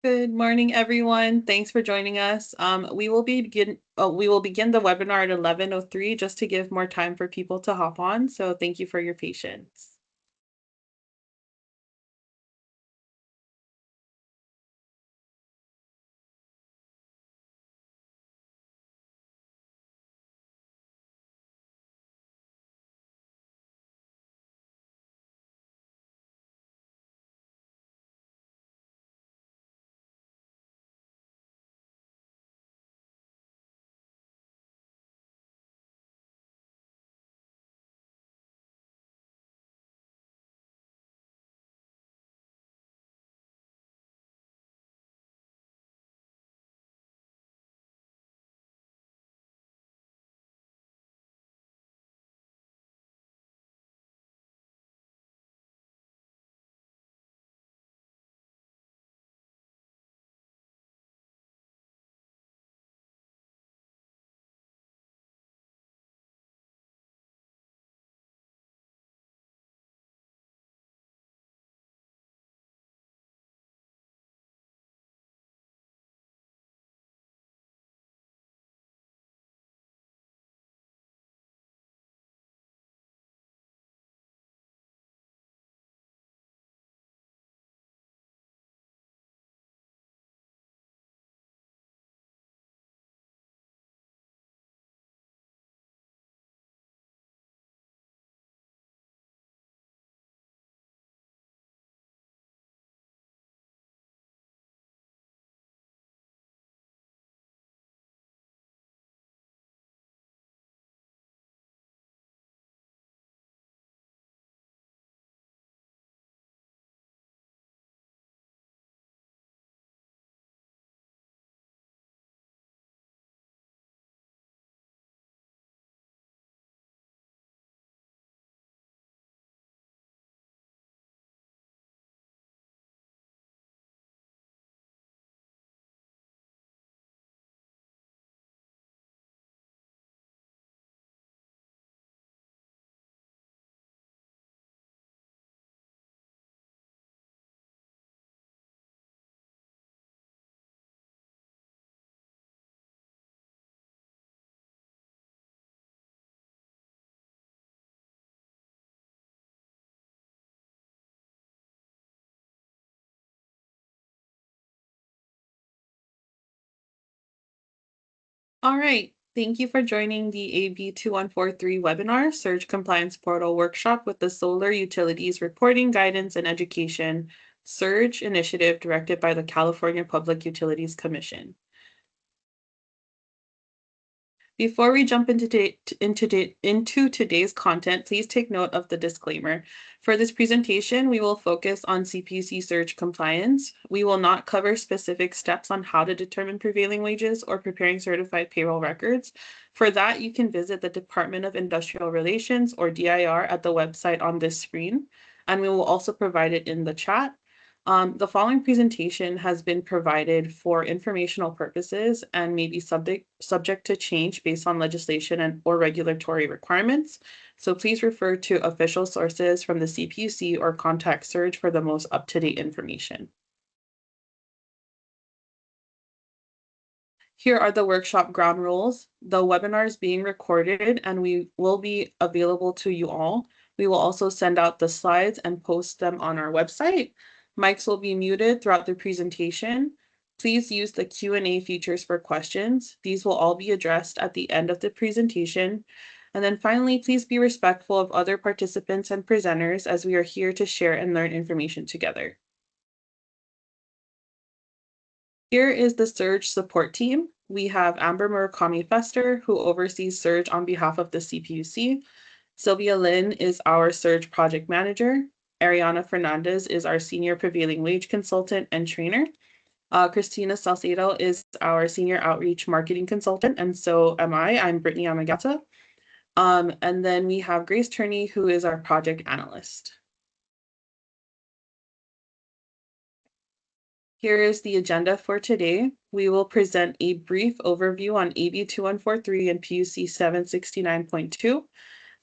Good morning, everyone. Thanks for joining us. We will begin the webinar at 11:03 just to give more time for people to hop on. So thank you for your patience. All right. Thank you for joining the AB 2143 webinar, Surge Compliance Portal Workshop with the Solar Utilities Reporting Guidance and Education Surge Initiative directed by the California Public Utilities Commission. Before we jump into today's content, please take note of the disclaimer. For this presentation, we will focus on CPUC surge compliance. We will not cover specific steps on how to determine prevailing wages or preparing certified payroll records. For that, you can visit the Department of Industrial Relations or DIR at the website on this screen, and we will also provide it in the chat. The following presentation has been provided for informational purposes and may be subject to change based on legislation or regulatory requirements. So please refer to official sources from the CPUC or contact Surge for the most up-to-date information. Here are the workshop ground rules. The webinar is being recorded and we will be available to you all. We will also send out the slides and post them on our website. Mics will be muted throughout the presentation. Please use the Q&A features for questions. These will all be addressed at the end of the presentation. And then finally, please be respectful of other participants and presenters as we are here to share and learn information together. Here is the Surge support team. We have Amber Murakami-Fester, who oversees Surge on behalf of the CPUC. Sylvia Lin is our Surge project manager. Ariana Fernandez is our senior prevailing wage consultant and trainer. Christina Salcedo is our senior outreach marketing consultant, and so am I. I'm Brittany Amagata. And then we have Grace Turney, who is our project analyst. Here is the agenda for today. We will present a brief overview on AB 2143 and PUC 769.2,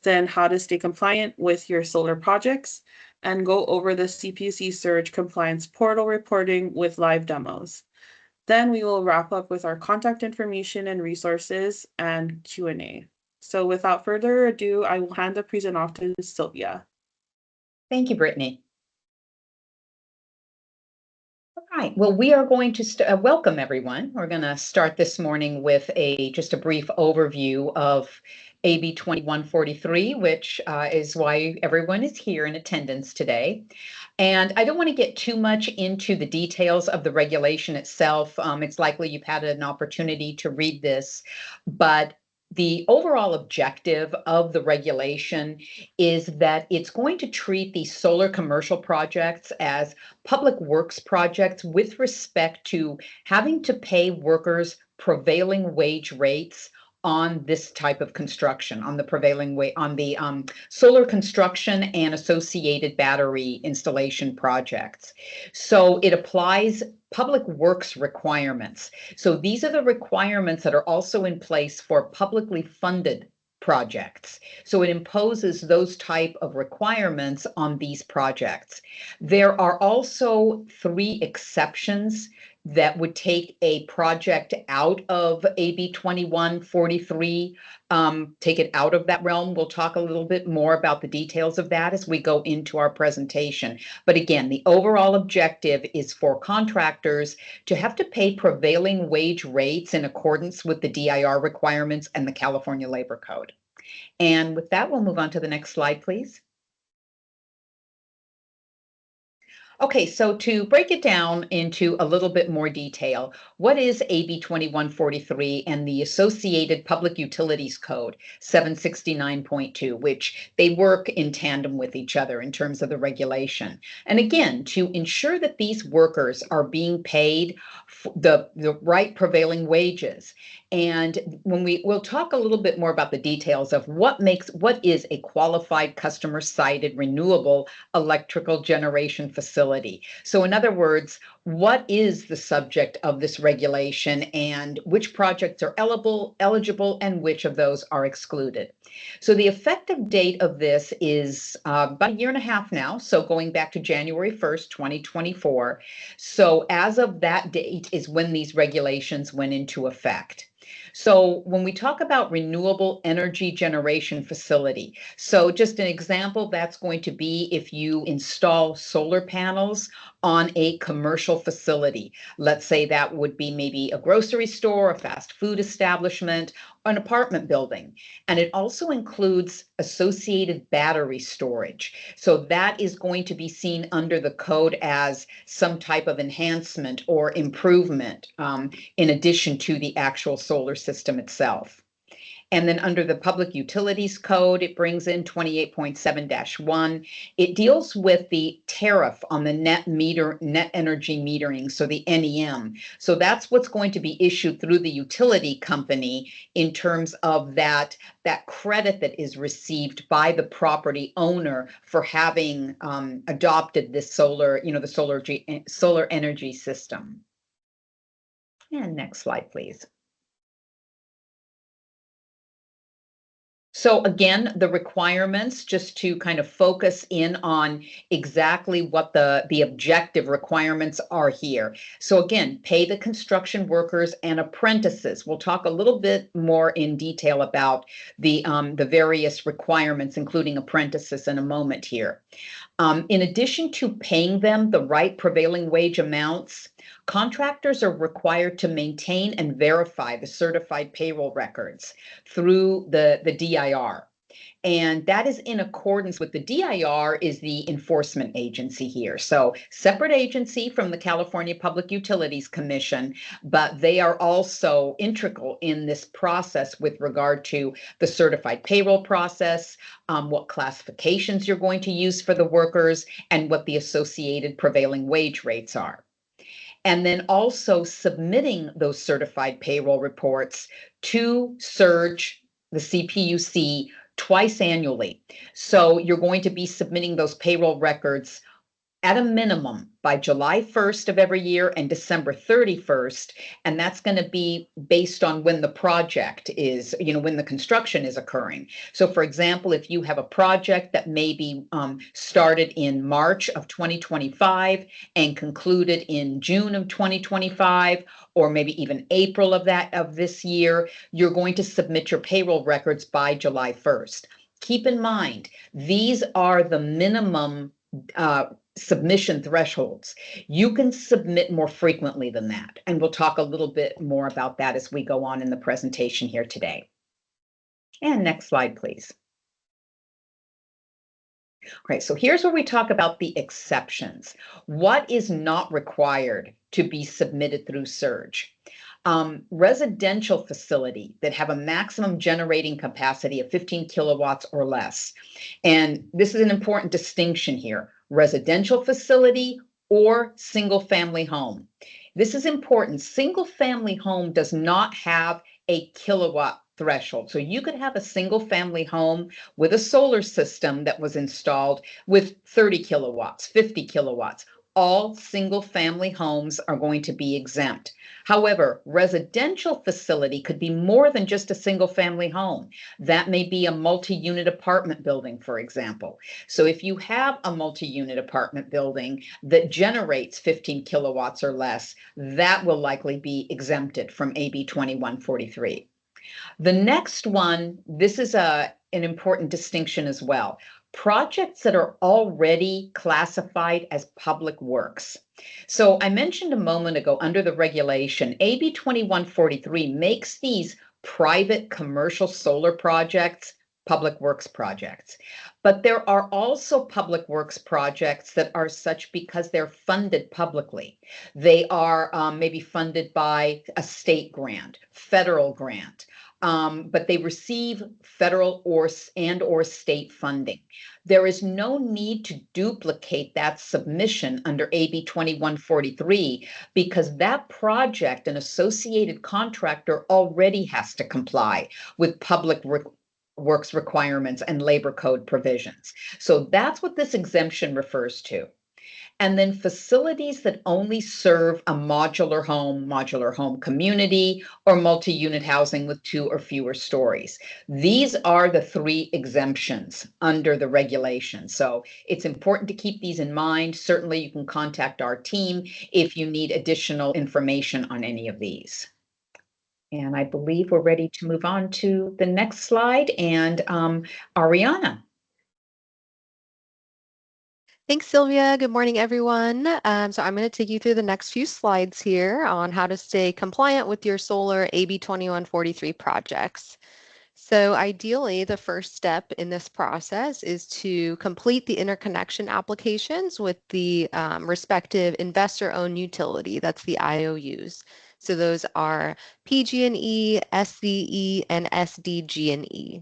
then how to stay compliant with your solar projects. and go over the CPUC Surge compliance portal reporting with live demos. Then we will wrap up with our contact information and resources and Q&A. So without further ado, I will hand the present off to Sylvia. Thank you, Brittany. All right, well, we are going to welcome everyone. We're going to start this morning with just a brief overview of AB 2143, which is why everyone is here in attendance today. And I don't want to get too much into the details of the regulation itself. It's likely you've had an opportunity to read this, but the overall objective of the regulation is that it's going to treat these solar commercial projects as public works projects with respect to having to pay workers prevailing wage rates on this type of construction, on the prevailing way, on the solar construction and associated battery installation projects. So it applies public works requirements. So these are the requirements that are also in place for publicly funded projects. So it imposes those type of requirements on these projects. There are also 3 exceptions that would take a project out of AB 2143, take it out of that realm. We'll talk a little bit more about the details of that as we go into our presentation. But again, the overall objective is for contractors to have to pay prevailing wage rates in accordance with the DIR requirements and the California Labor Code. And with that, we'll move on to the next slide, please. Okay, so to break it down into a little bit more detail, what is AB 2143 and the associated Public Utilities Code 769.2, which they work in tandem with each other in terms of the regulation? And again, to ensure that these workers are being paid the right prevailing wages. And when we'll talk a little bit more about the details of what is a qualified customer-sited renewable electrical generation facility. So in other words, what is the subject of this regulation and which projects are eligible and which of those are excluded? So the effective date of this is about 1.5 years now, so going back to January 1st, 2024. So as of that date is when these regulations went into effect. So when we talk about renewable energy generation facility, so just an example, that's going to be if you install solar panels on a commercial facility. Let's say that would be maybe a grocery store, a fast food establishment, an apartment building. And it also includes associated battery storage. So that is going to be seen under the code as some type of enhancement or improvement in addition to the actual solar system itself. And then under the Public Utilities Code, it brings in 28.7-1. It deals with the tariff on the net energy metering, so the NEM. So that's what's going to be issued through the utility company in terms of that credit that is received by the property owner for having adopted this solar energy system. And next slide, please. So again, the requirements, just to kind of focus in on exactly what the objective requirements are here. So again, pay the construction workers and apprentices. We'll talk a little bit more in detail about the various requirements, including apprentices, in a moment here. In addition to paying them the right prevailing wage amounts, contractors are required to maintain and verify the certified payroll records through the DIR. And that is in accordance with the DIR is the enforcement agency here. So separate agency from the California Public Utilities Commission, but they are also integral in this process with regard to the certified payroll process, what classifications you're going to use for the workers, and what the associated prevailing wage rates are. And then also submitting those certified payroll reports to SURGE, the CPUC, twice annually. So you're going to be submitting those payroll records at a minimum by July 1st of every year and December 31st. And that's going to be based on when the project is, when the construction is occurring. So for example, if you have a project that may be started in March of 2025 and concluded in June of 2025, or maybe even April of this year, you're going to submit your payroll records by July 1st. Keep in mind, these are the minimum submission thresholds. You can submit more frequently than that, and we'll talk a little bit more about that as we go on in the presentation here today. And next slide, please. Okay, so here's where we talk about the exceptions. What is not required to be submitted through SURGE? Residential facility that have a maximum generating capacity of 15 kilowatts or less. And this is an important distinction here. Residential facility or single family home. This is important. Single family home does not have a kilowatt threshold. So you could have a single family home with a solar system that was installed with 30 kilowatts, 50 kilowatts. All single family homes are going to be exempt. However, residential facility could be more than just a single family home. That may be a multi-unit apartment building, for example. So if you have a multi-unit apartment building that generates 15 kilowatts or less, that will likely be exempted from AB 2143. The next one, this is an important distinction as well. Projects that are already classified as public works. So I mentioned a moment ago under the regulation, AB 2143 makes these private commercial solar projects public works projects. But there are also public works projects that are such because they're funded publicly. They are maybe funded by a state grant, federal grant. But they receive federal or state funding. There is no need to duplicate that submission under AB 2143 because that project and associated contractor already has to comply with public works requirements and labor code provisions. So that's what this exemption refers to. And then facilities that only serve a modular home community, or multi-unit housing with 2 or fewer stories. These are the 3 exemptions under the regulation. So it's important to keep these in mind. Certainly you can contact our team if you need additional information on any of these. And I believe we're ready to move on to the next slide. And Ariana. Thanks, Sylvia. Good morning, everyone. So I'm going to take you through the next few slides here on how to stay compliant with your solar AB 2143 projects. So ideally, the first step in this process is to complete the interconnection applications with the respective investor-owned utility, that's the IOUs. So those are PG&E, SCE, and SDG&E.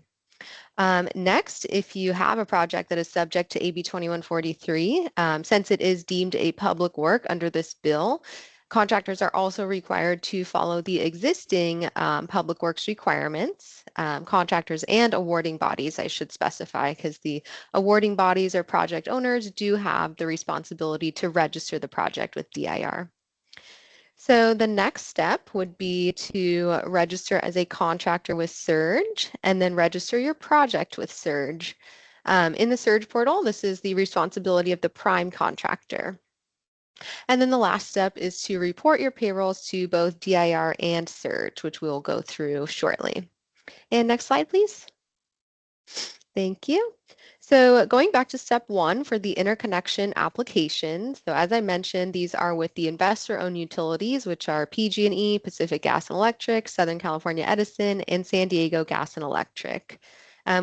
Next, if you have a project that is subject to AB 2143, since it is deemed a public work under this bill, contractors are also required to follow the existing public works requirements. Contractors and awarding bodies, I should specify, because the awarding bodies or project owners do have the responsibility to register the project with DIR. So the next step would be to register as a contractor with SURGE and then register your project with SURGE. In the SURGE portal, this is the responsibility of the prime contractor. And then the last step is to report your payrolls to both DIR and SURGE, which we'll go through shortly. And next slide, please. Thank you. So going back to step 1 for the interconnection application. So as I mentioned, these are with the investor-owned utilities, which are PG&E, Pacific Gas and Electric, Southern California Edison, and San Diego Gas and Electric.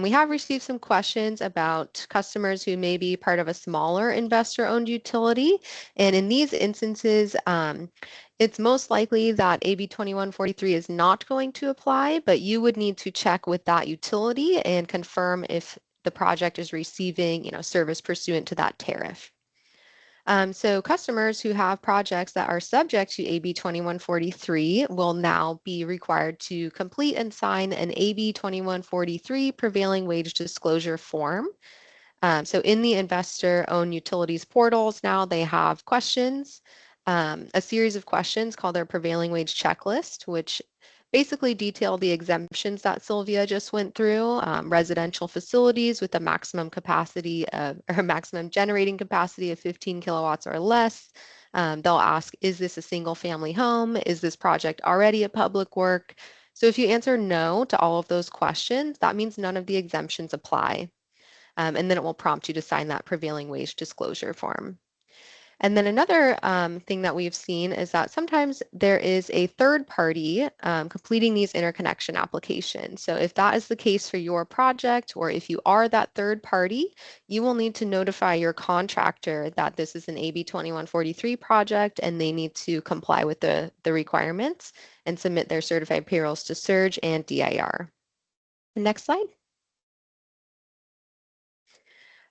We have received some questions about customers who may be part of a smaller investor-owned utility. And in these instances, it's most likely that AB 2143 is not going to apply, but you would need to check with that utility and confirm if the project is receiving, service pursuant to that tariff. So customers who have projects that are subject to AB 2143 will now be required to complete and sign an AB 2143 prevailing wage disclosure form. So in the investor-owned utilities portals now, they have questions, a series of questions called their prevailing wage checklist, which basically detail the exemptions that Sylvia just went through. Residential facilities with a maximum capacity of, or maximum generating capacity of 15 kilowatts or less. They'll ask, is this a single family home? Is this project already a public work? So if you answer no to all of those questions, that means none of the exemptions apply. And then it will prompt you to sign that prevailing wage disclosure form. And then another thing that we've seen is that sometimes there is a third party completing these interconnection applications. So if that is the case for your project, or if you are that third party, you will need to notify your contractor that this is an AB 2143 project and they need to comply with the requirements and submit their certified payrolls to SURGE and DIR. Next slide.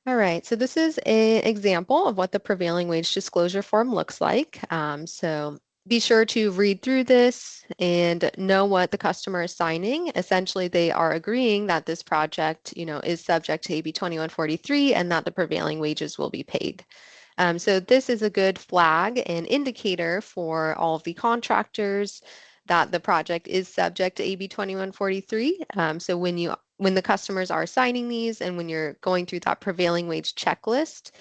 All right, so this is an example of what the prevailing wage disclosure form looks like. So be sure to read through this and know what the customer is signing. Essentially, they are agreeing that this project, is subject to AB 2143 and that the prevailing wages will be paid. So this is a good flag and indicator for all of the contractors that the project is subject to AB 2143. So when the customers are signing these and when you're going through that prevailing wage checklist,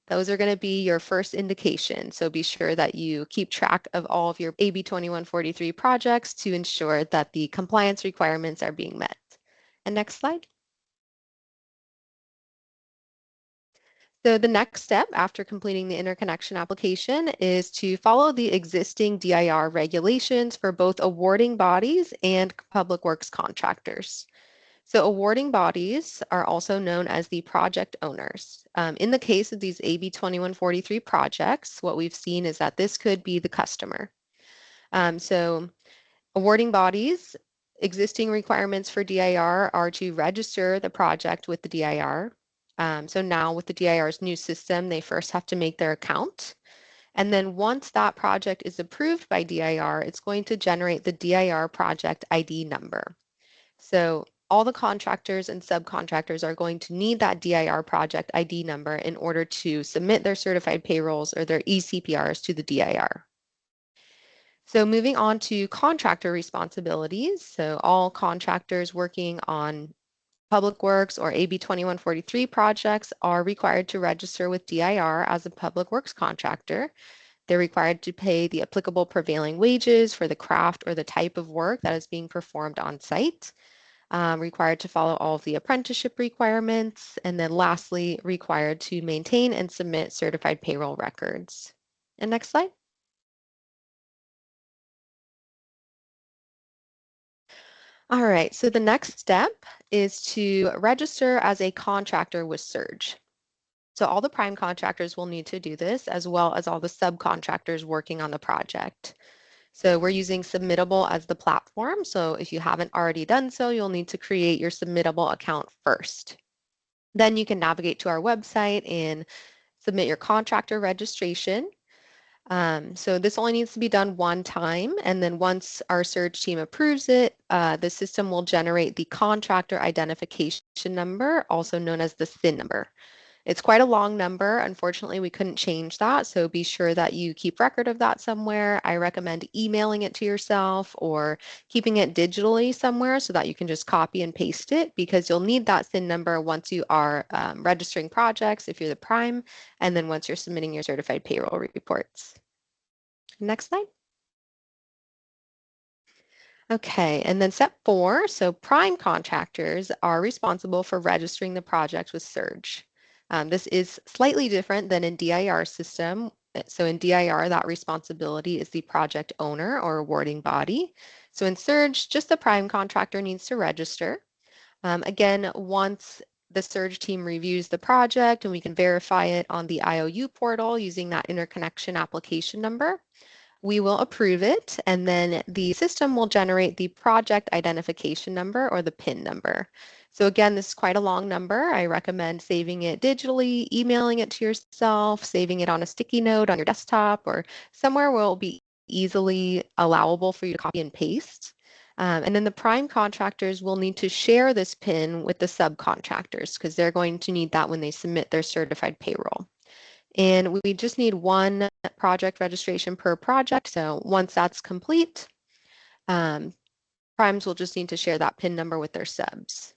those are going to be your first indication. So be sure that you keep track of all of your AB 2143 projects to ensure that the compliance requirements are being met. And next slide. So the next step after completing the interconnection application is to follow the existing DIR regulations for both awarding bodies and public works contractors. So awarding bodies are also known as the project owners. In the case of these AB 2143 projects, what we've seen is that this could be the customer. So awarding bodies, existing requirements for DIR are to register the project with the DIR. So now with the DIR's new system, they first have to make their account. And then once that project is approved by DIR, it's going to generate the DIR project ID number. So all the contractors and subcontractors are going to need that DIR project ID number in order to submit their certified payrolls or their eCPRs to the DIR. So moving on to contractor responsibilities. So all contractors working on public works or AB 2143 projects are required to register with DIR as a public works contractor. They're required to pay the applicable prevailing wages for the craft or the type of work that is being performed on site. Required to follow all of the apprenticeship requirements, and then lastly, required to maintain and submit certified payroll records. And next slide. All right, so the next step is to register as a contractor with SURGE. So all the prime contractors will need to do this, as well as all the subcontractors working on the project. So we're using Submittable as the platform. So if you haven't already done so, you'll need to create your Submittable account first. Then you can navigate to our website and submit your contractor registration. So this only needs to be done one time, and then once our SURGE team approves it, the system will generate the contractor identification number, also known as the SIN number. It's quite a long number. Unfortunately, we couldn't change that, so be sure that you keep record of that somewhere. I recommend emailing it to yourself or keeping it digitally somewhere so that you can just copy and paste it, because you'll need that SIN number once you are registering projects if you're the prime, and then once you're submitting your certified payroll reports. Next slide. Okay, and then step 4, so prime contractors are responsible for registering the project with SURGE. This is slightly different than in DIR system. So in DIR, that responsibility is the project owner or awarding body. So in SURGE, just the prime contractor needs to register. Again, once the SURGE team reviews the project and we can verify it on the IOU portal using that interconnection application number, we will approve it, and then the system will generate the project identification number or the PIN number. So again, this is quite a long number. I recommend saving it digitally, emailing it to yourself, saving it on a sticky note on your desktop or somewhere where it will be easily allowable for you to copy and paste. And then the prime contractors will need to share this PIN with the subcontractors because they're going to need that when they submit their certified payroll. And we just need one project registration per project. So once that's complete, primes will just need to share that PIN number with their subs.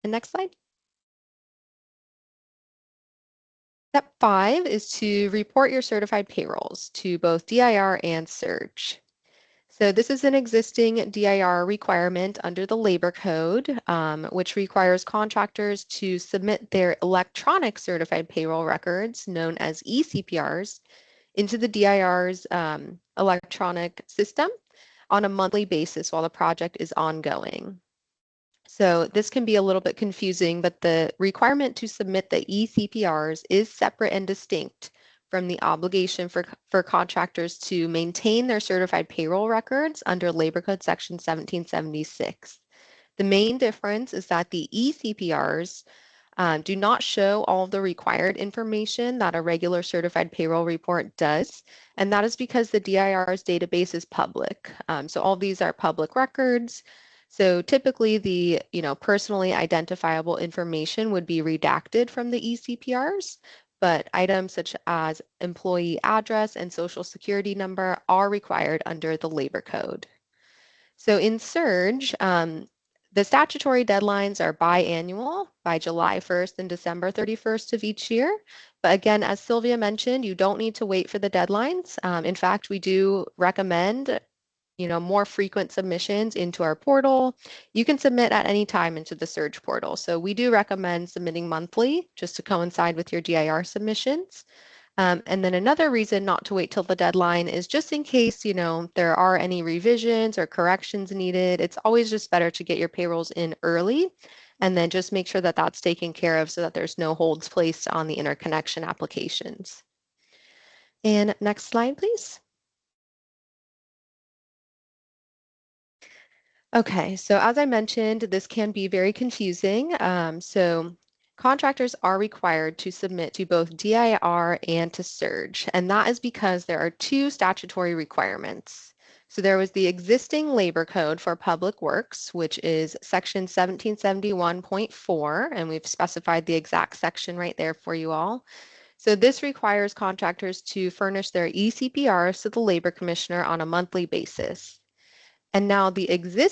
And next slide. Step 5 is to report your certified payrolls to both DIR and SURGE. So this is an existing DIR requirement under the Labor Code, which requires contractors to submit their electronic certified payroll records, known as eCPRs, into the DIR's electronic system on a monthly basis while the project is ongoing. So this can be a little bit confusing, but the requirement to submit the eCPRs is separate and distinct from the obligation for contractors to maintain their certified payroll records under Labor Code Section 1776. The main difference is that the eCPRs do not show all the required information that a regular certified payroll report does, and that is because the DIR's database is public. So all these are public records. So typically the personally identifiable information would be redacted from the eCPRs, but items such as employee address and social security number are required under the Labor Code. So in SURGE, the statutory deadlines are biannual by July 1st and December 31st of each year. But again, as Sylvia mentioned, you don't need to wait for the deadlines. In fact, we do recommend more frequent submissions into our portal. You can submit at any time into the SURGE portal. So we do recommend submitting monthly just to coincide with your DIR submissions. And then another reason not to wait till the deadline is just in case, there are any revisions or corrections needed. It's always just better to get your payrolls in early and then just make sure that that's taken care of so that there's no holds placed on the interconnection applications. And next slide, please. Okay, so as I mentioned, this can be very confusing. So contractors are required to submit to both DIR and to SURGE, and that is because there are two statutory requirements. So there was the existing Labor Code for Public Works, which is section 1771.4, and we've specified the exact section right there for you all. So this requires contractors to furnish their eCPRs to the Labor Commissioner on a monthly basis. And now the the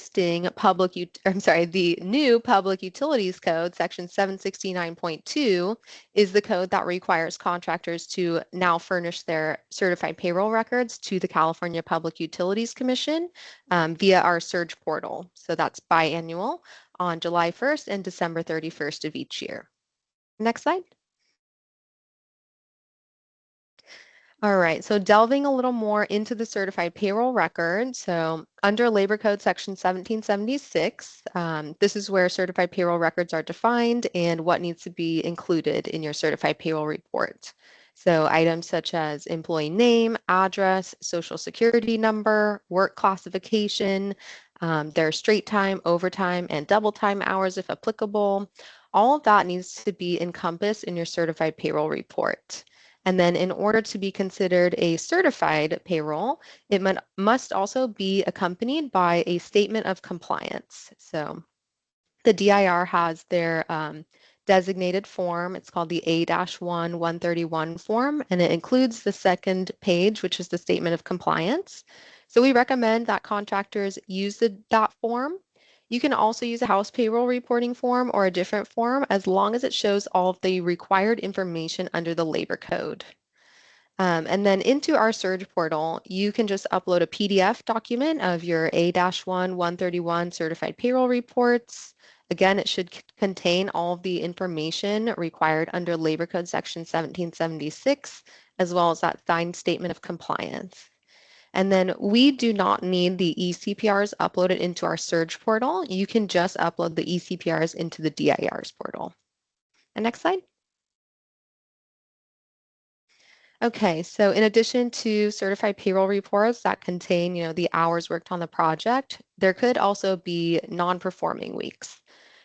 new Public Utilities Code, section 769.2, is the code that requires contractors to now furnish their certified payroll records to the California Public Utilities Commission via our SURGE portal. So that's biannual on July 1st and December 31st of each year. Next slide. All right, so delving a little more into the certified payroll record. So under Labor Code Section 1776, this is where certified payroll records are defined and what needs to be included in your certified payroll report. So items such as employee name, address, social security number, work classification, their straight time, overtime, and double time hours if applicable. All of that needs to be encompassed in your certified payroll report. And then in order to be considered a certified payroll, it must also be accompanied by a statement of compliance. So the DIR has their designated form. It's called the A-1-131 form, and it includes the second page, which is the statement of compliance. So we recommend that contractors use that form. You can also use a house payroll reporting form or a different form as long as it shows all of the required information under the Labor Code. And then into our SURGE portal, you can just upload a PDF document of your A-1-131 certified payroll reports. Again, it should contain all of the information required under Labor Code Section 1776, as well as that signed statement of compliance. And then we do not need the eCPRs uploaded into our SURGE portal. You can just upload the eCPRs into the DIR's portal. And next slide. Okay, so in addition to certified payroll reports that contain, the hours worked on the project, there could also be non-performing weeks.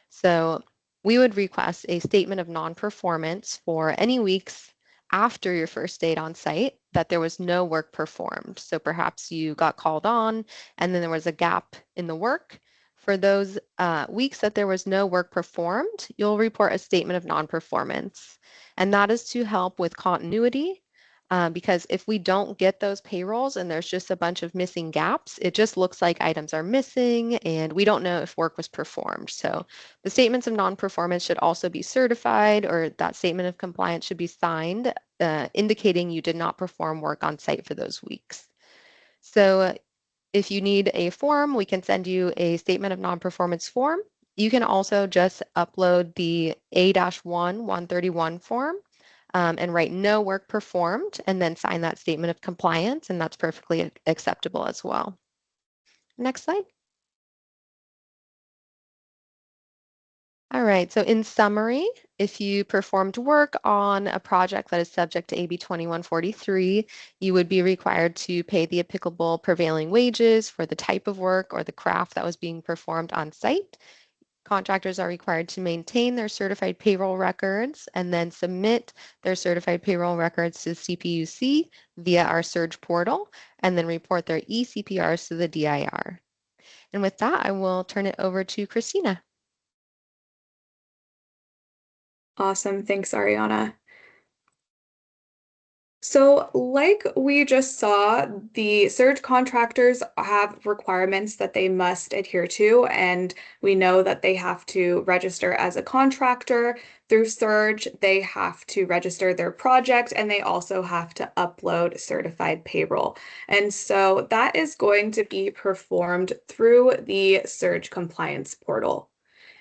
So we would request a statement of non-performance for any weeks after your first date on site that there was no work performed. So perhaps you got called on and then there was a gap in the work. For those weeks that there was no work performed, you'll report a statement of non-performance. And that is to help with continuity because if we don't get those payrolls and there's just a bunch of missing gaps, it just looks like items are missing and we don't know if work was performed. So the statements of non-performance should also be certified, or that statement of compliance should be signed, indicating you did not perform work on site for those weeks. So if you need a form, we can send you a statement of non-performance form. You can also just upload the A-1 131 form and write no work performed and then sign that statement of compliance, and that's perfectly acceptable as well. Next slide. All right, so in summary, if you performed work on a project that is subject to AB 2143, you would be required to pay the applicable prevailing wages for the type of work or the craft that was being performed on site. Contractors are required to maintain their certified payroll records and then submit their certified payroll records to CPUC via our Surge portal, and then report their eCPRs to the DIR. And with that, I will turn it over to Christina. Awesome. Thanks, Ariana. So like we just saw, the surge contractors have requirements that they must adhere to, and we know that they have to register as a contractor through Surge. They have to register their project, and they also have to upload certified payroll. And so that is going to be performed through the Surge compliance portal.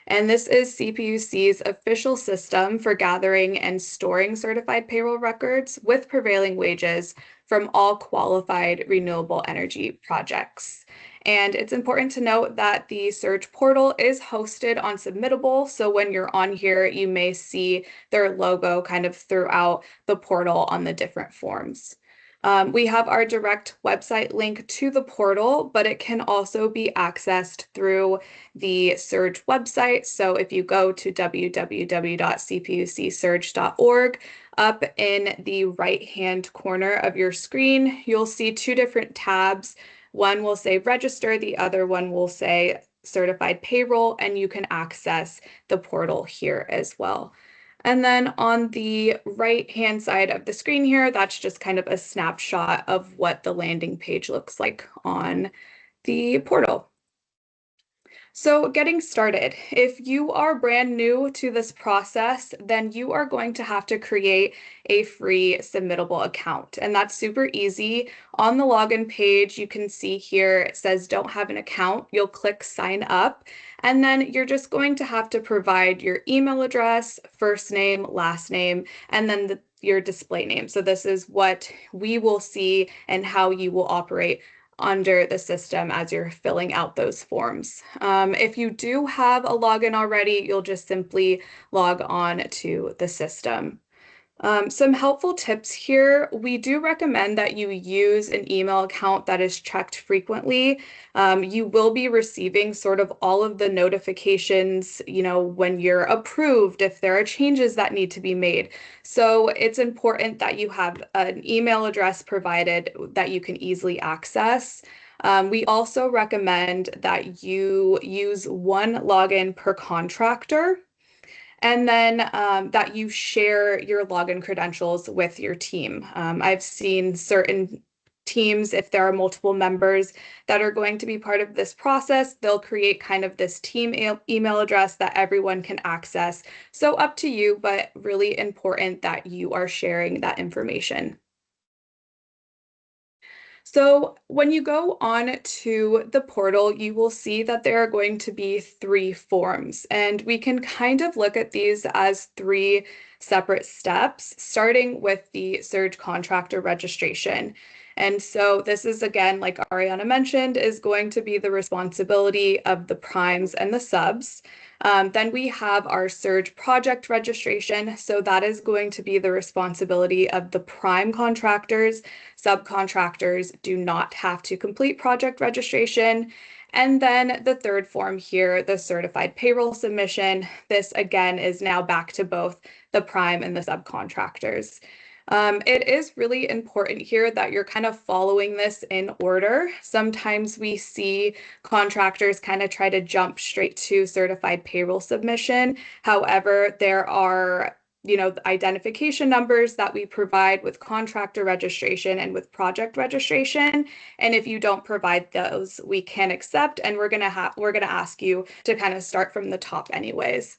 And this is CPUC's official system for gathering and storing certified payroll records with prevailing wages from all qualified renewable energy projects. And it's important to note that the Surge portal is hosted on Submittable. So when you're on here, you may see their logo kind of throughout the portal on the different forms. We have our direct website link to the portal, but it can also be accessed through the Surge website. So if you go to www.cpucsurge.org, up in the right-hand corner of your screen, you'll see two different tabs. One will say register, the other one will say certified payroll, and you can access the portal here as well. And then on the right-hand side of the screen here, that's just kind of a snapshot of what the landing page looks like on the portal. So getting started, if you are brand new to this process, then you are going to have to create a free submittable account. And that's super easy. On the login page, you can see here, it says don't have an account. You'll click sign up, and then you're just going to have to provide your email address, first name, last name, and then your display name. So this is what we will see and how you will operate under the system as you're filling out those forms. If you do have a login already, you'll just simply log on to the system. Some helpful tips here. We do recommend that you use an email account that is checked frequently. You will be receiving sort of all of the notifications, when you're approved, if there are changes that need to be made. So it's important that you have an email address provided that you can easily access. We also recommend that you use one login per contractor, and then that you share your login credentials with your team. I've seen certain teams, if there are multiple members that are going to be part of this process, they'll create kind of this team email address that everyone can access. So up to you, but really important that you are sharing that information. So when you go on to the portal, you will see that there are going to be 3 forms, and we can kind of look at these as 3 separate steps, starting with the Surge contractor registration. And so this is, again, like Ariana mentioned, is going to be the responsibility of the primes and the subs. Then we have our Surge project registration. So that is going to be the responsibility of the prime contractors. Subcontractors do not have to complete project registration. And then the third form here, the certified payroll submission. This again is now back to both the prime and the subcontractors. It is really important here that you're kind of following this in order. Sometimes we see contractors kind of try to jump straight to certified payroll submission. However, there are identification numbers that we provide with contractor registration and with project registration. And if you don't provide those, we can accept, and we're gonna ask you to kind of start from the top anyways.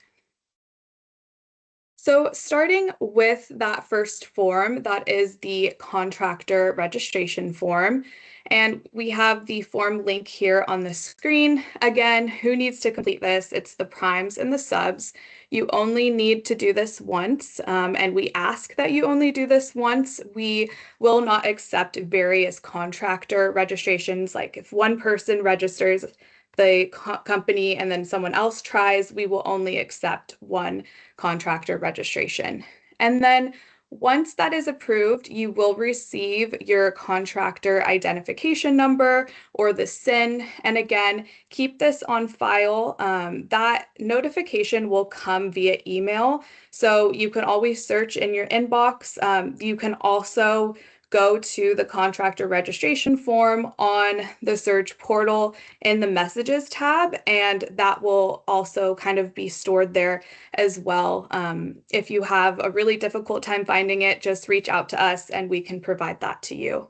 So starting with that first form, that is the contractor registration form. And we have the form link here on the screen. Again, who needs to complete this? It's the primes and the subs. You only need to do this once, and we ask that you only do this once. We will not accept various contractor registrations. Like if one person registers the company and then someone else tries, we will only accept one contractor registration. And then once that is approved, you will receive your contractor identification number or the SIN. And again, keep this on file. That notification will come via email. So you can always search in your inbox. You can also go to the contractor registration form on the Surge portal in the messages tab, and that will also kind of be stored there as well. If you have a really difficult time finding it, just reach out to us and we can provide that to you.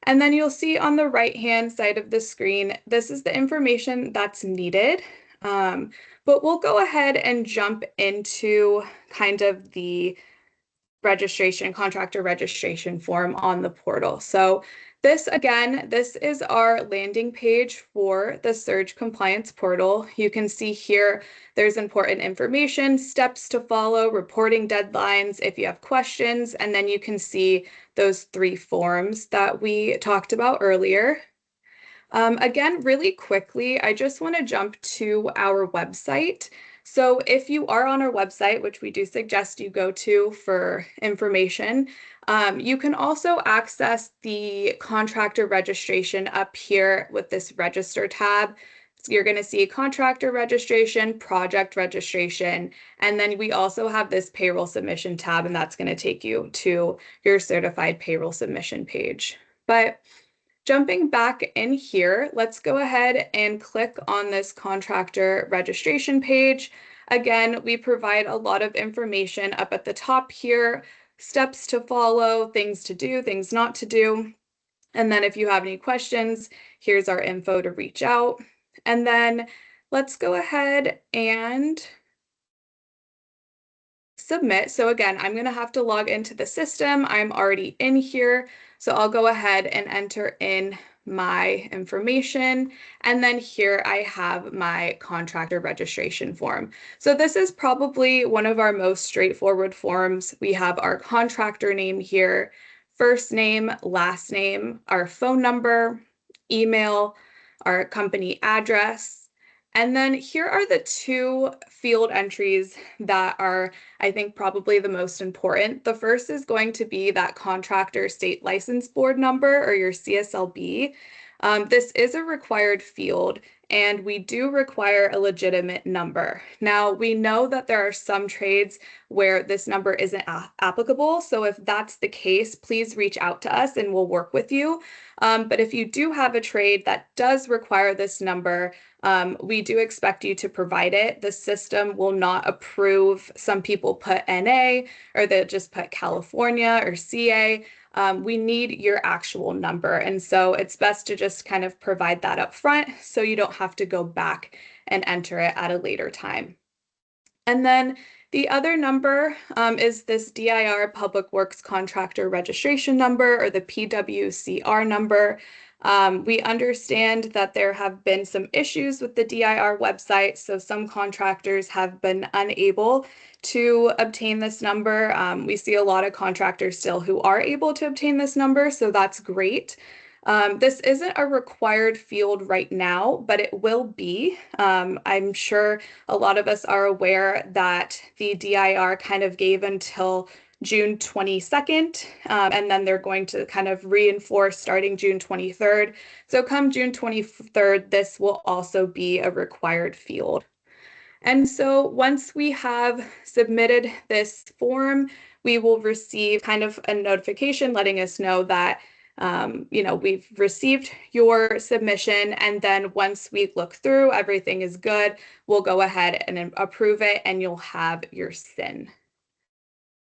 And then you'll see on the right-hand side of the screen, this is the information that's needed. But we'll go ahead and jump into kind of the contractor registration form on the portal. So this is our landing page for the Surge compliance portal. You can see here there's important information, steps to follow, reporting deadlines if you have questions, and then you can see those 3 forms that we talked about earlier. Again, really quickly, I just want to jump to our website. So if you are on our website, which we do suggest you go to for information, you can also access the contractor registration up here with this register tab. So you're going to see contractor registration, project registration, and then we also have this payroll submission tab, and that's going to take you to your certified payroll submission page. But jumping back in here, let's go ahead and click on this contractor registration page. Again, we provide a lot of information up at the top here, steps to follow, things to do, things not to do. And then if you have any questions, here's our info to reach out. And then let's go ahead and submit. So again, I'm going to have to log into the system. I'm already in here. So I'll go ahead and enter in my information. And then here I have my contractor registration form. So this is probably one of our most straightforward forms. We have our contractor name here, first name, last name, our phone number, email, our company address. And then here are the 2 field entries that are, I think, probably the most important. The first is going to be that contractor state license board number, or your CSLB. This is a required field, and we do require a legitimate number. Now, we know that there are some trades where this number isn't applicable. So if that's the case, please reach out to us and we'll work with you. But if you do have a trade that does require this number, we do expect you to provide it. The system will not approve. Some people put NA, or they'll just put California or CA. We need your actual number. And so it's best to just kind of provide that up front so you don't have to go back and enter it at a later time. And then the other number is this DIR Public Works Contractor Registration Number, or the PWCR number. We understand that there have been some issues with the DIR website, so some contractors have been unable to obtain this number. We see a lot of contractors still who are able to obtain this number, so that's great. This isn't a required field right now, but it will be. I'm sure a lot of us are aware that the DIR kind of gave until June 22nd, and then they're going to kind of reinforce starting June 23rd. So come June 23rd, this will also be a required field. And so once we have submitted this form, we will receive kind of a notification letting us know that we've received your submission, and then once we look through, everything is good, we'll go ahead and approve it, and you'll have your SIN.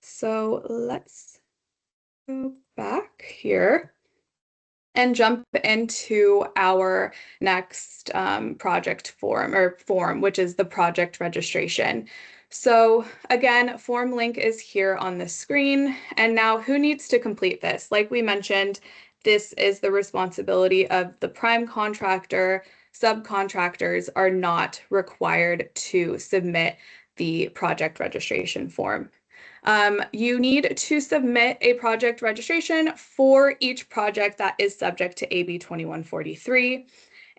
So let's go back here and jump into our next project form, which is the project registration. So again, form link is here on the screen. And now who needs to complete this? Like we mentioned, this is the responsibility of the prime contractor. Subcontractors are not required to submit the project registration form. You need to submit a project registration for each project that is subject to AB 2143.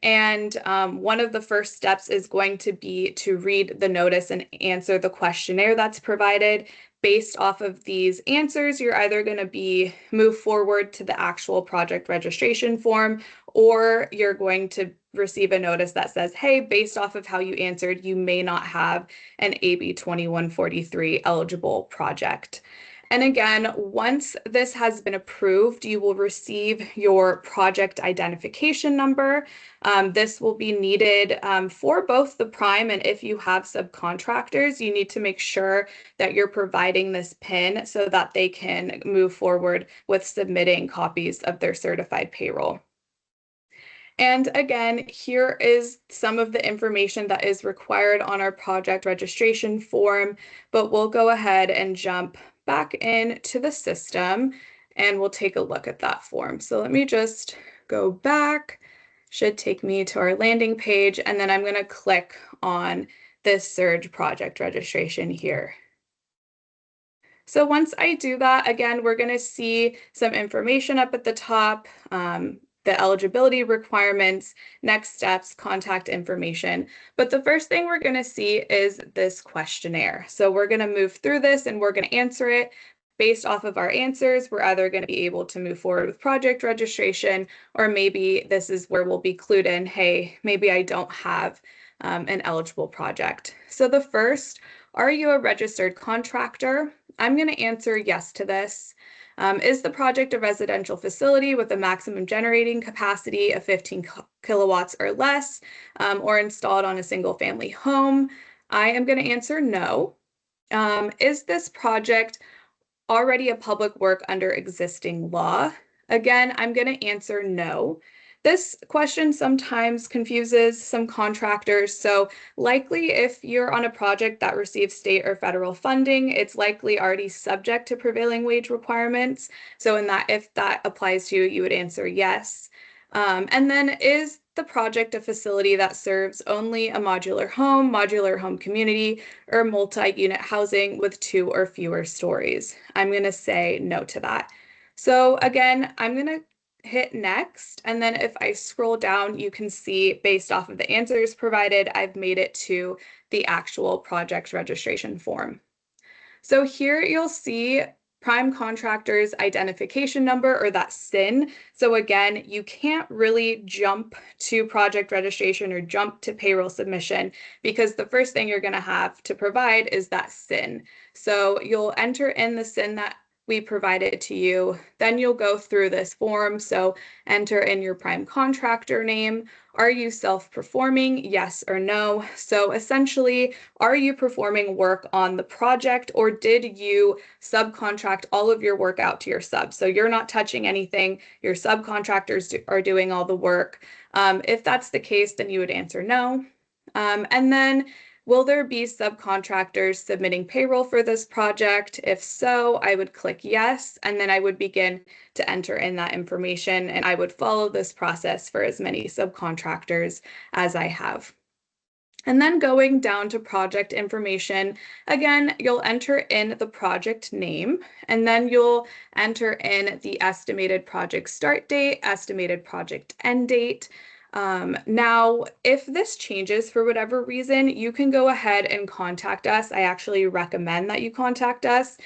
And one of the first steps is going to be to read the notice and answer the questionnaire that's provided. Based off of these answers, you're either going to move forward to the actual project registration form, or you're going to receive a notice that says, hey, based off of how you answered, you may not have an AB 2143 eligible project. And again, once this has been approved, you will receive your project identification number. This will be needed for both the prime, and if you have subcontractors, you need to make sure that you're providing this PIN so that they can move forward with submitting copies of their certified payroll. And again, here is some of the information that is required on our project registration form, but we'll go ahead and jump back into the system and we'll take a look at that form. So let me just go back. Should take me to our landing page, and then I'm going to click on this Surge project registration here. So once I do that, again, we're going to see some information up at the top, the eligibility requirements, next steps, contact information. But the first thing we're going to see is this questionnaire. So we're going to move through this and we're going to answer it. Based off of our answers, we're either going to be able to move forward with project registration, or maybe this is where we'll be clued in, hey, maybe I don't have an eligible project. So the first, are you a registered contractor? I'm going to answer yes to this. Is the project a residential facility with a maximum generating capacity of 15 kilowatts or less, or installed on a single family home? I am going to answer no. Is this project already a public work under existing law? Again, I'm going to answer no. This question sometimes confuses some contractors. So likely if you're on a project that receives state or federal funding, it's likely already subject to prevailing wage requirements. So if that applies to you, you would answer yes. And then, is the project a facility that serves only a modular home community, or multi-unit housing with 2 or fewer stories? I'm going to say no to that. So again, I'm going to hit next, and then if I scroll down, you can see based off of the answers provided, I've made it to the actual project registration form. So here you'll see prime contractor's identification number, or that SIN. So again, you can't really jump to project registration or jump to payroll submission, because the first thing you're going to have to provide is that SIN. So you'll enter in the SIN that we provided to you. Then you'll go through this form. So enter in your prime contractor name. Are you self-performing? Yes or no. So essentially, are you performing work on the project, or did you subcontract all of your work out to your sub? So you're not touching anything. Your subcontractors are doing all the work. If that's the case, then you would answer no. And then, will there be subcontractors submitting payroll for this project? If so, I would click yes, and then I would begin to enter in that information, and I would follow this process for as many subcontractors as I have. And then going down to project information, again, you'll enter in the project name, and then you'll enter in the estimated project start date, estimated project end date. Now, if this changes for whatever reason, you can go ahead and contact us. I actually recommend that you contact us.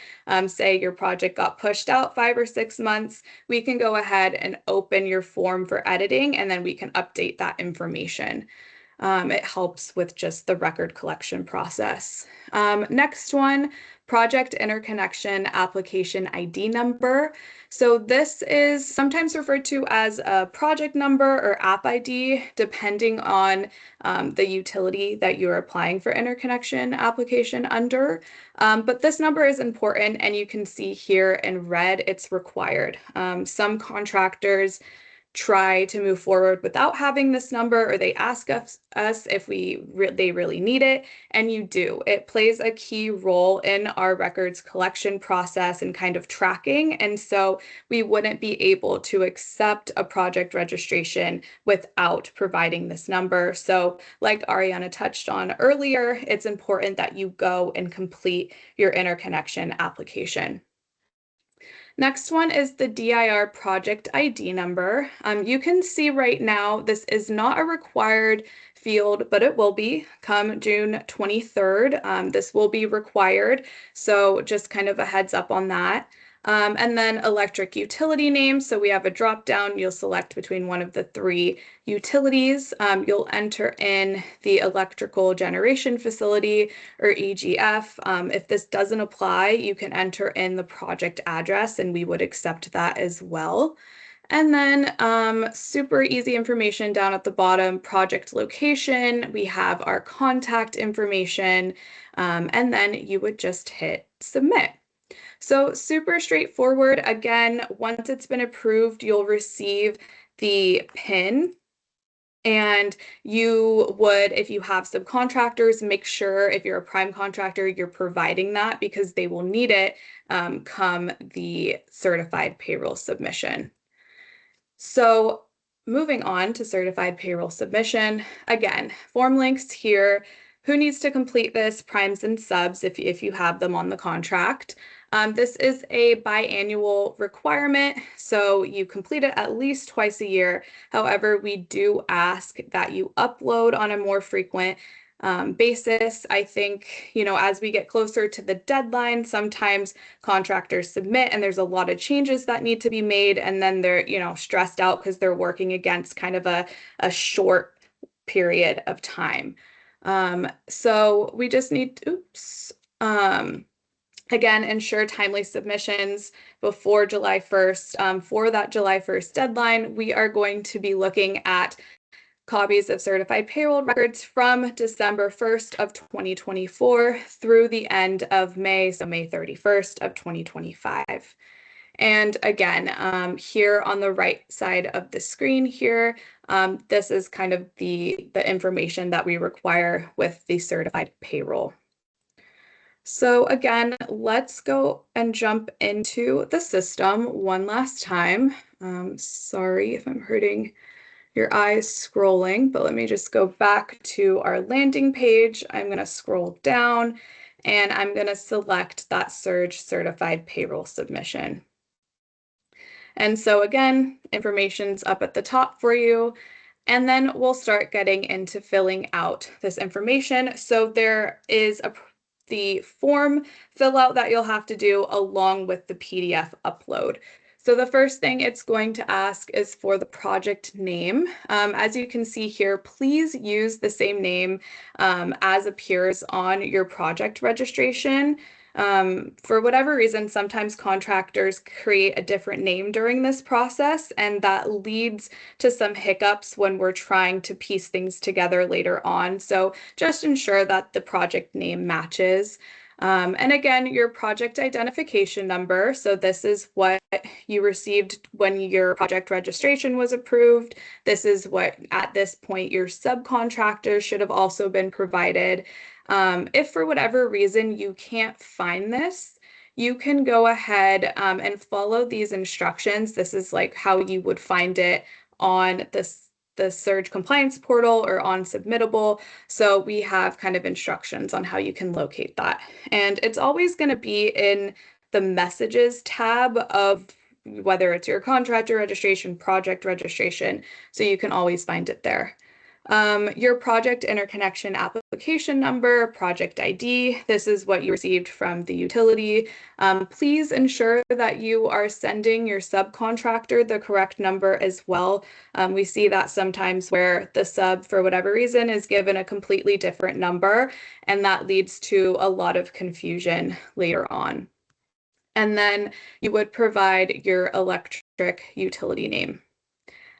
Say your project got pushed out 5 or 6 months, we can go ahead and open your form for editing, and then we can update that information. It helps with just the record collection process. Next one, project interconnection application ID number. So this is sometimes referred to as a project number or app ID, depending on the utility that you're applying for interconnection application under. But this number is important, and you can see here in red, it's required. Some contractors try to move forward without having this number, or they ask us if they really need it, and you do. It plays a key role in our records collection process and kind of tracking, and so we wouldn't be able to accept a project registration without providing this number. So like Ariana touched on earlier, it's important that you go and complete your interconnection application. Next one is the DIR project ID number. You can see right now, this is not a required field, but it will be come June 23rd. This will be required, so just kind of a heads up on that. And then electric utility name. So we have a drop down. You'll select between one of the three utilities. You'll enter in the electrical generation facility or EGF. If this doesn't apply, you can enter in the project address, and we would accept that as well. And then super easy information down at the bottom, project location. We have our contact information, and then you would just hit submit. So super straightforward. Again, once it's been approved, you'll receive the PIN. And you would, if you have subcontractors, make sure if you're a prime contractor, you're providing that, because they will need it come the certified payroll submission. So moving on to certified payroll submission, again, form links here. Who needs to complete this? Primes and subs if you have them on the contract. This is a biannual requirement, so you complete it at least twice a year. However, we do ask that you upload on a more frequent basis. I think, as we get closer to the deadline, sometimes contractors submit and there's a lot of changes that need to be made, and then they're, stressed out because they're working against kind of a short period of time. So we just need to, again, ensure timely submissions before July 1st. For that July 1st deadline, we are going to be looking at copies of certified payroll records from December 1st of 2024 through the end of May, so May 31st of 2025. And again, here on the right side of the screen here, this is kind of the information that we require with the certified payroll. So again, let's go and jump into the system one last time. Sorry if I'm hurting your eyes scrolling, but let me just go back to our landing page. I'm going to scroll down and I'm going to select that Surge certified payroll submission. And so again, information's up at the top for you. And then we'll start getting into filling out this information. So there is the form fill out that you'll have to do along with the PDF upload. So the first thing it's going to ask is for the project name. As you can see here, please use the same name as appears on your project registration. For whatever reason, sometimes contractors create a different name during this process, and that leads to some hiccups when we're trying to piece things together later on. So just ensure that the project name matches. And again, your project identification number. So this is what you received when your project registration was approved. This is what, at this point, your subcontractor should have also been provided. If for whatever reason you can't find this, you can go ahead and follow these instructions. This is like how you would find it on the Surge compliance portal or on Submittable. So we have kind of instructions on how you can locate that. And it's always going to be in the messages tab of whether it's your contractor registration, project registration. So you can always find it there. Your project interconnection application number, project ID. This is what you received from the utility. Please ensure that you are sending your subcontractor the correct number as well. We see that sometimes where the sub, for whatever reason, is given a completely different number, and that leads to a lot of confusion later on. And then you would provide your electric utility name.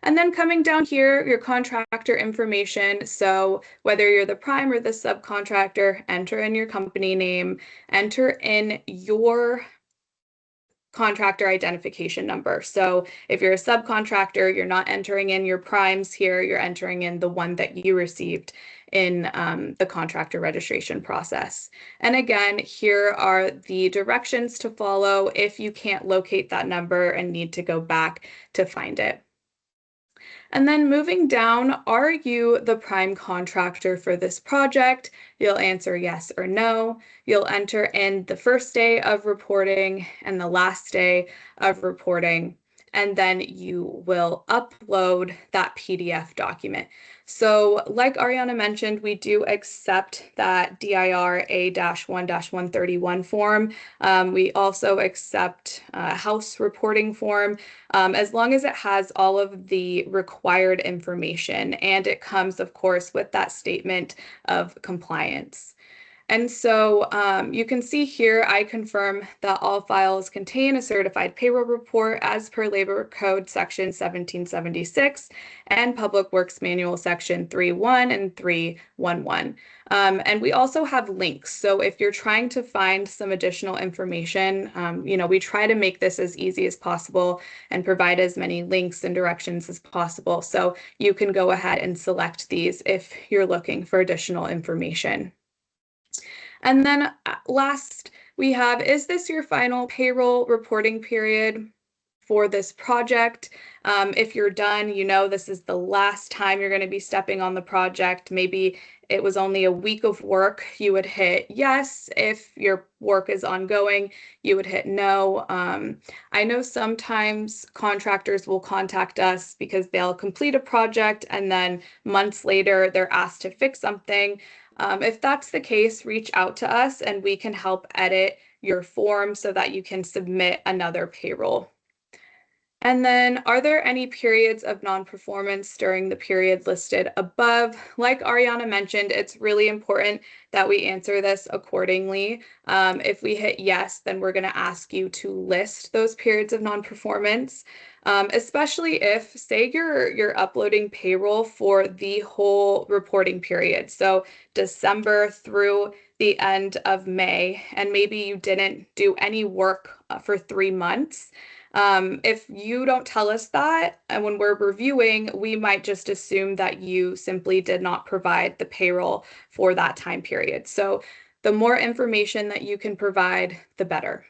And then coming down here, your contractor information. So whether you're the prime or the subcontractor, enter in your company name, enter in your contractor identification number. So if you're a subcontractor, you're not entering in your primes here, you're entering in the one that you received in the contractor registration process. And again, here are the directions to follow if you can't locate that number and need to go back to find it. And then moving down, are you the prime contractor for this project? You'll answer yes or no. You'll enter in the first day of reporting and the last day of reporting, and then you will upload that PDF document. So like Ariana mentioned, we do accept that DIR A-1-131 form. We also accept House reporting form, as long as it has all of the required information, and it comes, of course, with that statement of compliance. And so you can see here, I confirm that all files contain a certified payroll report as per Labor Code Section 1776 and Public Works Manual Section 3.1 and 3.11. And we also have links. So if you're trying to find some additional information, we try to make this as easy as possible and provide as many links and directions as possible. So you can go ahead and select these if you're looking for additional information. And then last we have, is this your final payroll reporting period for this project? If you're done, this is the last time you're going to be stepping on the project. Maybe it was only a week of work, you would hit yes. If your work is ongoing, you would hit no. I know sometimes contractors will contact us because they'll complete a project and then months later they're asked to fix something. If that's the case, reach out to us and we can help edit your form so that you can submit another payroll. And then, are there any periods of non-performance during the period listed above? Like Ariana mentioned, it's really important that we answer this accordingly. If we hit yes, then we're going to ask you to list those periods of non-performance, especially if, say, you're uploading payroll for the whole reporting period. So December through the end of May, and maybe you didn't do any work for 3 months. If you don't tell us that, and when we're reviewing, we might just assume that you simply did not provide the payroll for that time period. So the more information that you can provide, the better.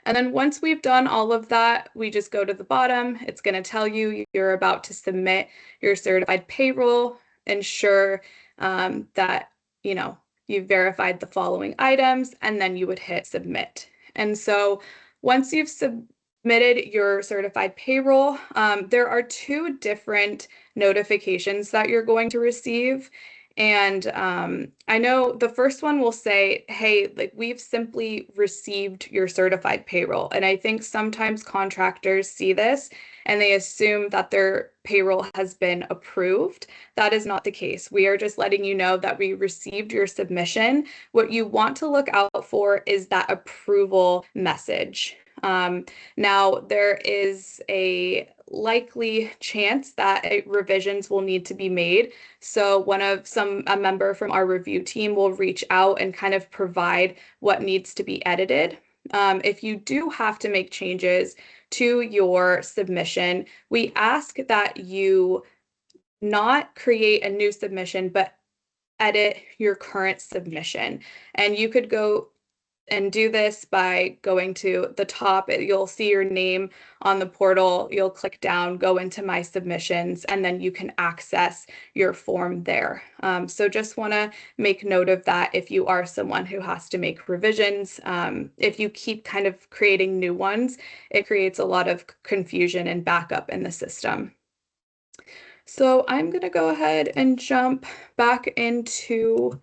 And then once we've done all of that, we just go to the bottom. It's going to tell you you're about to submit your certified payroll. Ensure that you've verified the following items, and then you would hit submit. And so once you've submitted your certified payroll, there are 2 different notifications that you're going to receive. And I know the first one will say, hey, we've simply received your certified payroll. And I think sometimes contractors see this and they assume that their payroll has been approved. That is not the case. We are just letting you know that we received your submission. What you want to look out for is that approval message. Now, there is a likely chance that revisions will need to be made. So a member from our review team will reach out and kind of provide what needs to be edited. If you do have to make changes to your submission, we ask that you not create a new submission, but edit your current submission. And you could go and do this by going to the top. You'll see your name on the portal. You'll click down, go into my submissions, and then you can access your form there. So just want to make note of that if you are someone who has to make revisions. If you keep kind of creating new ones, it creates a lot of confusion and backup in the system. So I'm going to go ahead and jump back into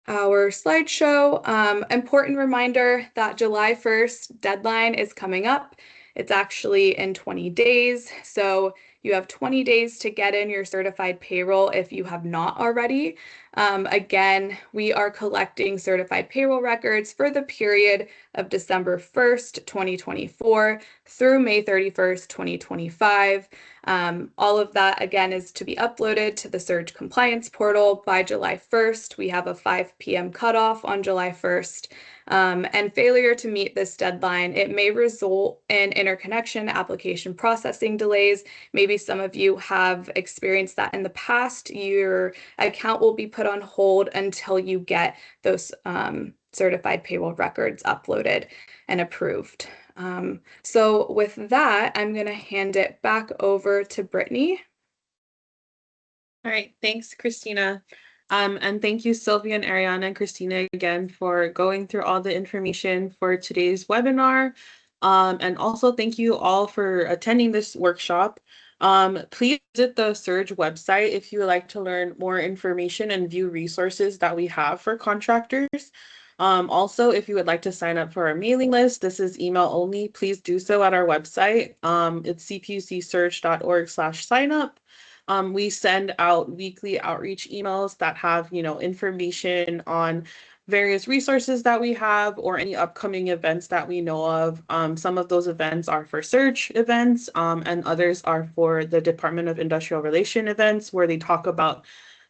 our slideshow. Important reminder that July 1st deadline is coming up. It's actually in 20 days. So you have 20 days to get in your certified payroll if you have not already. Again, we are collecting certified payroll records for the period of December 1st, 2024 through May 31st, 2025. All of that, again, is to be uploaded to the Surge compliance portal by July 1st. We have a 5 p.m. cutoff on July 1st. And failure to meet this deadline, it may result in interconnection application processing delays. Maybe some of you have experienced that in the past. Your account will be put on hold until you get those certified payroll records uploaded and approved. So with that, I'm going to hand it back over to Brittany. All right, thanks, Christina. And thank you, Sylvia and Ariana and Christina again for going through all the information for today's webinar. And also thank you all for attending this workshop. Please visit the Surge website if you would like to learn more information and view resources that we have for contractors. Also, if you would like to sign up for our mailing list, this is email only. Please do so at our website. It's cpucsurge.org/signup. We send out weekly outreach emails that have, information on various resources that we have or any upcoming events that we know of. Some of those events are for Surge events, and others are for the Department of Industrial Relations events where they talk about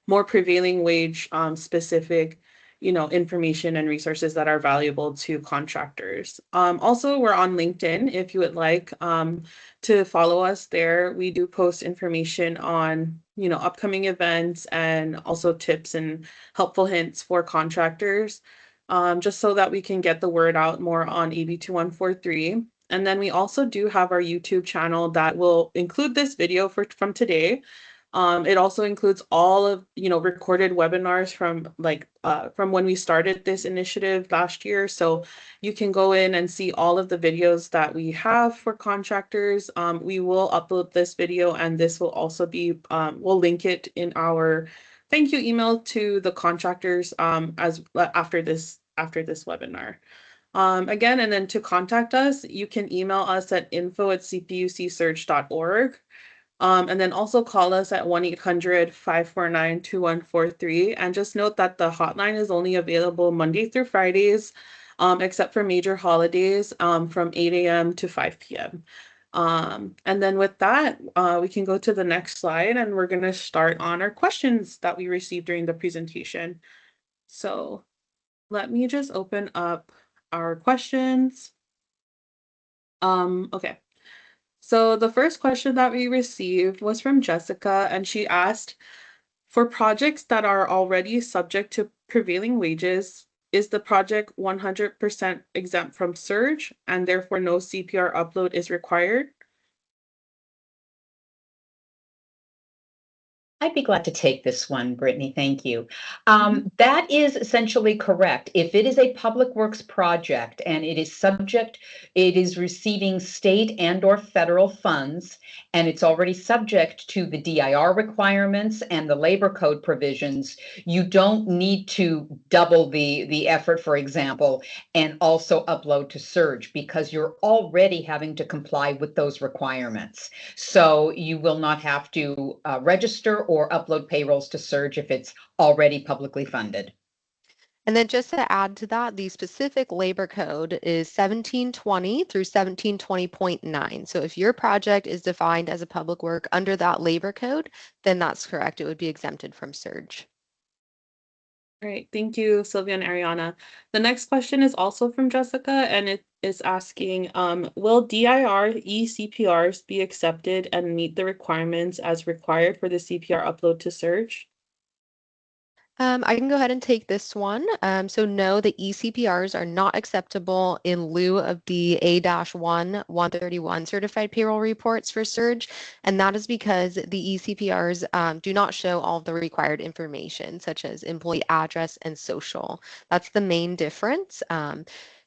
more prevailing wage specific information and resources that are valuable to contractors. Also, we're on LinkedIn if you would like to follow us there. We do post information on upcoming events and also tips and helpful hints for contractors, just so that we can get the word out more on AB 2143. And then we also do have our YouTube channel that will include this video from today. It also includes all of recorded webinars from when we started this initiative last year. So you can go in and see all of the videos that we have for contractors. We will upload this video, and this will also be we'll link it in our thank you email to the contractors as after this webinar. Again, and then to contact us, you can email us at info@cpucsurge.org. And then also call us at 1-800-549-2143. And just note that the hotline is only available Monday through Fridays, except for major holidays, from 8 a.m. to 5 p.m. And then with that, we can go to the next slide, and we're going to start on our questions that we received during the presentation. So let me just open up our questions. Okay. So the first question that we received was from Jessica, and she asked, for projects that are already subject to prevailing wages, is the project 100% exempt from surge and therefore no CPR upload is required? I'd be glad to take this one, Brittany. Thank you. That is essentially correct. If it is a public works project and it is receiving state and/or federal funds, and it's already subject to the DIR requirements and the labor code provisions, you don't need to double the effort, for example, and also upload to Surge because you're already having to comply with those requirements. So you will not have to register or upload payrolls to Surge if it's already publicly funded. And then just to add to that, the specific labor code is 1720 through 1720.9. So if your project is defined as a public work under that labor code, then that's correct. It would be exempted from surge. Great, thank you, Sylvia and Ariana. The next question is also from Jessica, and it is asking, will DIR eCPRs be accepted and meet the requirements as required for the CPR upload to Surge? I can go ahead and take this one. So no, the eCPRs are not acceptable in lieu of the A-1 131 certified payroll reports for Surge, and that is because the eCPRs do not show all of the required information, such as employee address and social. That's the main difference.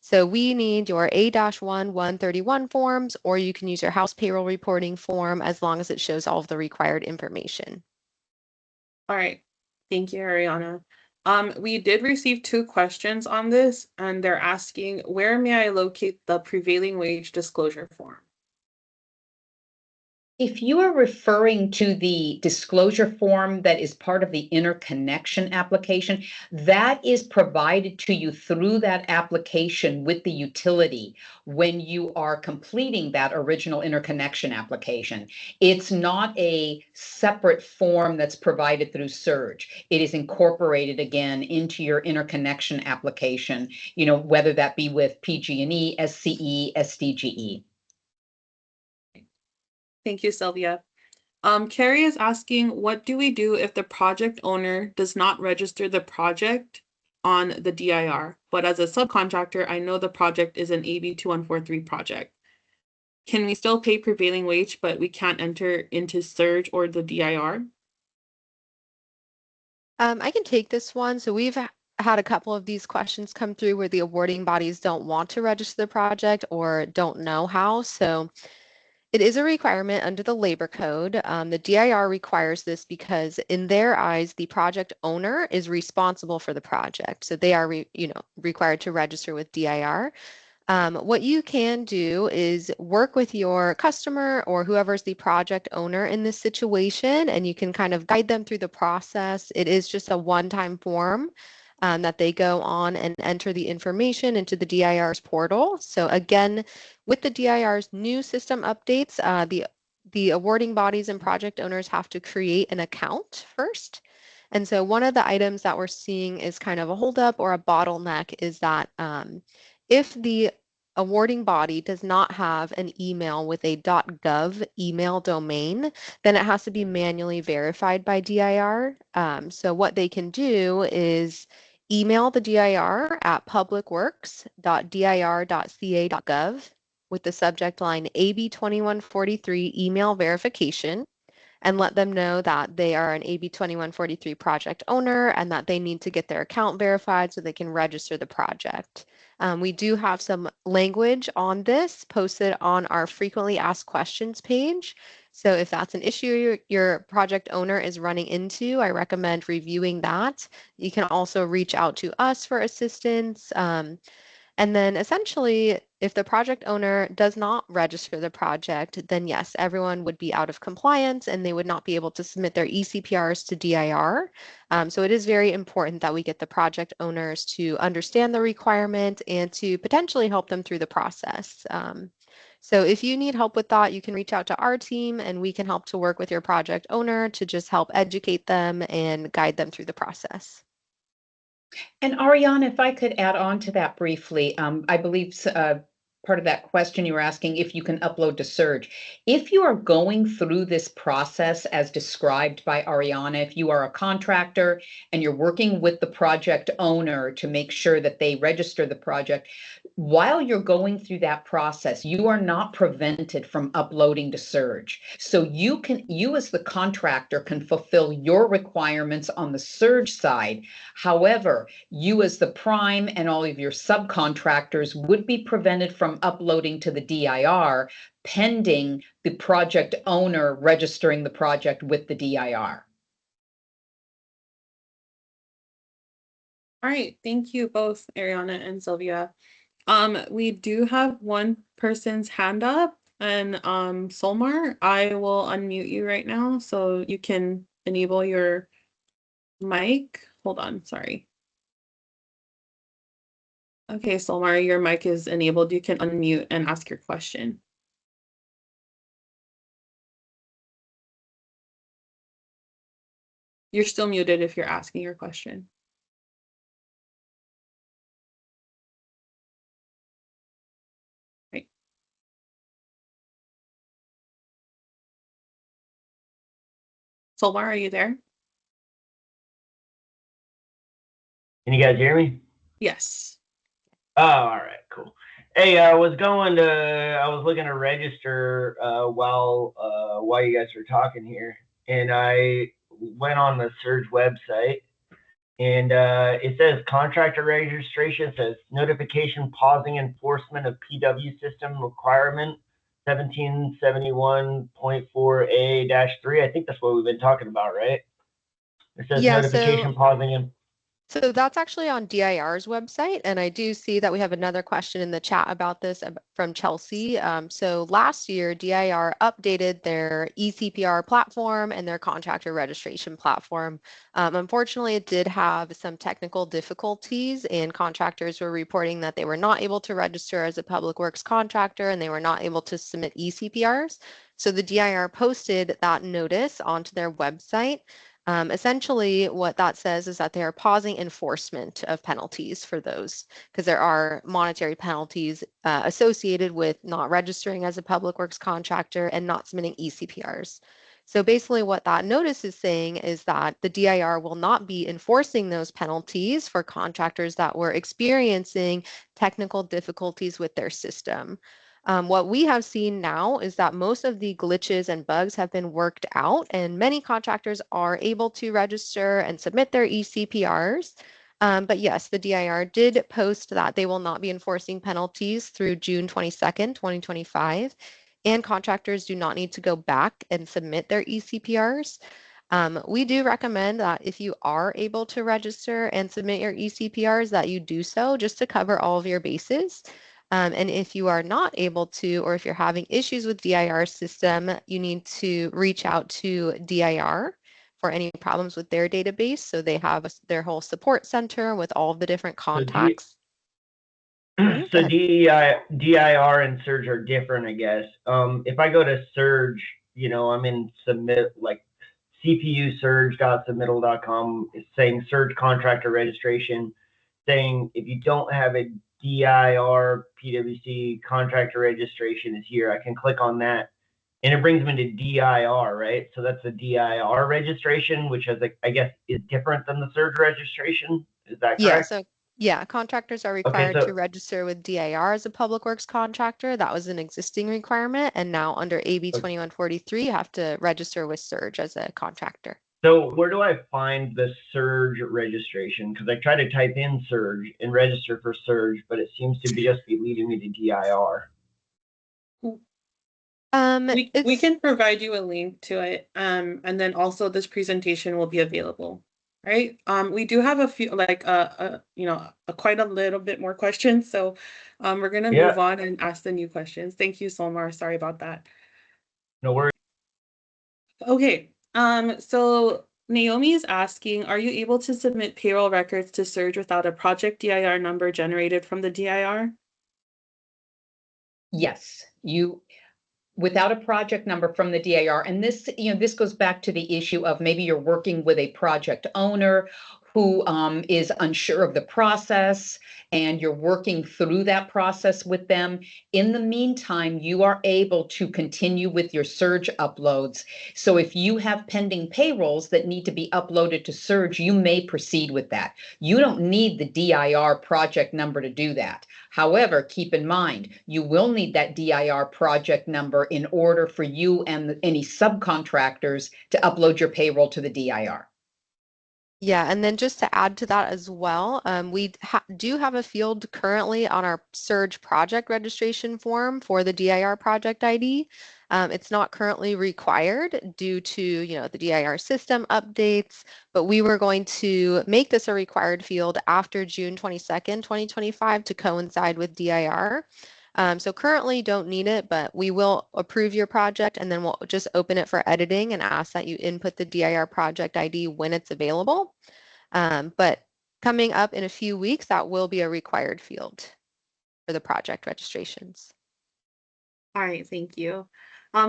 So we need your A-1 131 forms, or you can use your house payroll reporting form as long as it shows all of the required information. All right. Thank you, Ariana. We did receive 2 questions on this, and they're asking, where may I locate the prevailing wage disclosure form? If you are referring to the disclosure form that is part of the interconnection application, that is provided to you through that application with the utility when you are completing that original interconnection application. It's not a separate form that's provided through Surge. It is incorporated again into your interconnection application, whether that be with PG&E, SCE, SDGE. Thank you, Sylvia. Carrie is asking, what do we do if the project owner does not register the project on the DIR, but as a subcontractor, I know the project is an AB 2143 project. Can we still pay prevailing wage, but we can't enter into Surge or the DIR? I can take this one. So we've had a couple of these questions come through where the awarding bodies don't want to register the project or don't know how. So it is a requirement under the labor code. The DIR requires this because in their eyes, the project owner is responsible for the project. So they are, required to register with DIR. What you can do is work with your customer or whoever's the project owner in this situation, and you can kind of guide them through the process. It is just a one-time form that they go on and enter the information into the DIR's portal. So again, with the DIR's new system updates, the awarding bodies and project owners have to create an account first. And so one of the items that we're seeing is kind of a holdup or a bottleneck is that if the awarding body does not have an email with a .gov email domain, then it has to be manually verified by DIR. So what they can do is email the DIR at publicworks.dir.ca.gov with the subject line AB 2143 email verification, and let them know that they are an AB 2143 project owner and that they need to get their account verified so they can register the project. We do have some language on this posted on our frequently asked questions page. So if that's an issue your project owner is running into, I recommend reviewing that. You can also reach out to us for assistance. And then essentially, if the project owner does not register the project, then yes, everyone would be out of compliance and they would not be able to submit their eCPRs to DIR. So it is very important that we get the project owners to understand the requirement and to potentially help them through the process. So if you need help with that, you can reach out to our team and we can help to work with your project owner to just help educate them and guide them through the process. And Ariana, if I could add on to that briefly, I believe part of that question you were asking if you can upload to Surge. If you are going through this process as described by Ariana, if you are a contractor and you're working with the project owner to make sure that they register the project, while you're going through that process, you are not prevented from uploading to Surge. So you as the contractor can fulfill your requirements on the Surge side. However, you as the prime and all of your subcontractors would be prevented from uploading to the DIR pending the project owner registering the project with the DIR. All right, thank you both, Ariana and Sylvia. We do have one person's hand up, and Solmar, I will unmute you right now so you can enable your mic. Hold on, sorry. Okay, Solmar, your mic is enabled. You can unmute and ask your question. You're still muted if you're asking your question. Right. Solmar, are you there? Can you guys hear me? Yes. Oh, all right, cool. Hey, I was looking to register while you guys were talking here, and I went on the Surge website, And it says contractor registration, says notification pausing enforcement of PW system requirement 1771.4A-3. I think that's what we've been talking about, right? It says Yeah, notification pausing and so that's actually on DIR's website, and I do see that we have another question in the chat about this from Chelsea. So last year, DIR updated their eCPR platform and their contractor registration platform. Unfortunately, it did have some technical difficulties, and contractors were reporting that they were not able to register as a public works contractor, and they were not able to submit eCPRs. So the DIR posted that notice onto their website. Essentially, what that says is that they are pausing enforcement of penalties for those because there are monetary penalties associated with not registering as a public works contractor and not submitting eCPRs. So basically what that notice is saying is that the DIR will not be enforcing those penalties for contractors that were experiencing technical difficulties with their system. What we have seen now is that most of the glitches and bugs have been worked out, and many contractors are able to register and submit their eCPRs. But yes, the DIR did post that they will not be enforcing penalties through June 22nd, 2025, and contractors do not need to go back and submit their eCPRs. We do recommend that if you are able to register and submit your eCPRs, that you do so just to cover all of your bases. And if you are not able to, or if you're having issues with DIR system, you need to reach out to DIR for any problems with their database. So they have their whole support center with all of the different contacts. So DIR and Surge are different, I guess. If I go to Surge, I'm in submit, like CPU surge.submittal.com. It's saying Surge contractor registration, saying if you don't have a DIR PWC contractor registration is here. I can click on that and it brings me to DIR, right? So that's the DIR registration, which is, I guess, is different than the Surge registration. Is that correct? Yeah, contractors are required to register with DIR as a public works contractor. That was an existing requirement. And now under AB 2143, you have to register with Surge as a contractor. So where do I find the Surge registration? Because I try to type in Surge and register for Surge, but it seems to just be leading me to DIR. We can provide you a link to it, and then also this presentation will be available, right? We do have a few, like quite a little bit more questions, so we're gonna move on and ask the new questions. Thank you, Solmar. Sorry about that. No worries. Okay. So Naomi is asking, are you able to submit payroll records to Surge without a project DIR number generated from the DIR? Yes, without a project number from the DIR. And this, this goes back to the issue of maybe you're working with a project owner who is unsure of the process and you're working through that process with them. In the meantime, you are able to continue with your Surge uploads. So if you have pending payrolls that need to be uploaded to Surge, you may proceed with that. You don't need the DIR project number to do that. However, keep in mind, you will need that DIR project number in order for you and any subcontractors to upload your payroll to the DIR. Yeah, and then just to add to that as well, we do have a field currently on our Surge project registration form for the DIR project ID. It's not currently required due to, the DIR system updates, but we were going to make this a required field after June 22nd, 2025 to coincide with DIR. So currently don't need it, but we will approve your project and then we'll just open it for editing and ask that you input the DIR project ID when it's available. But coming up in a few weeks, that will be a required field for the project registrations. All right, thank you.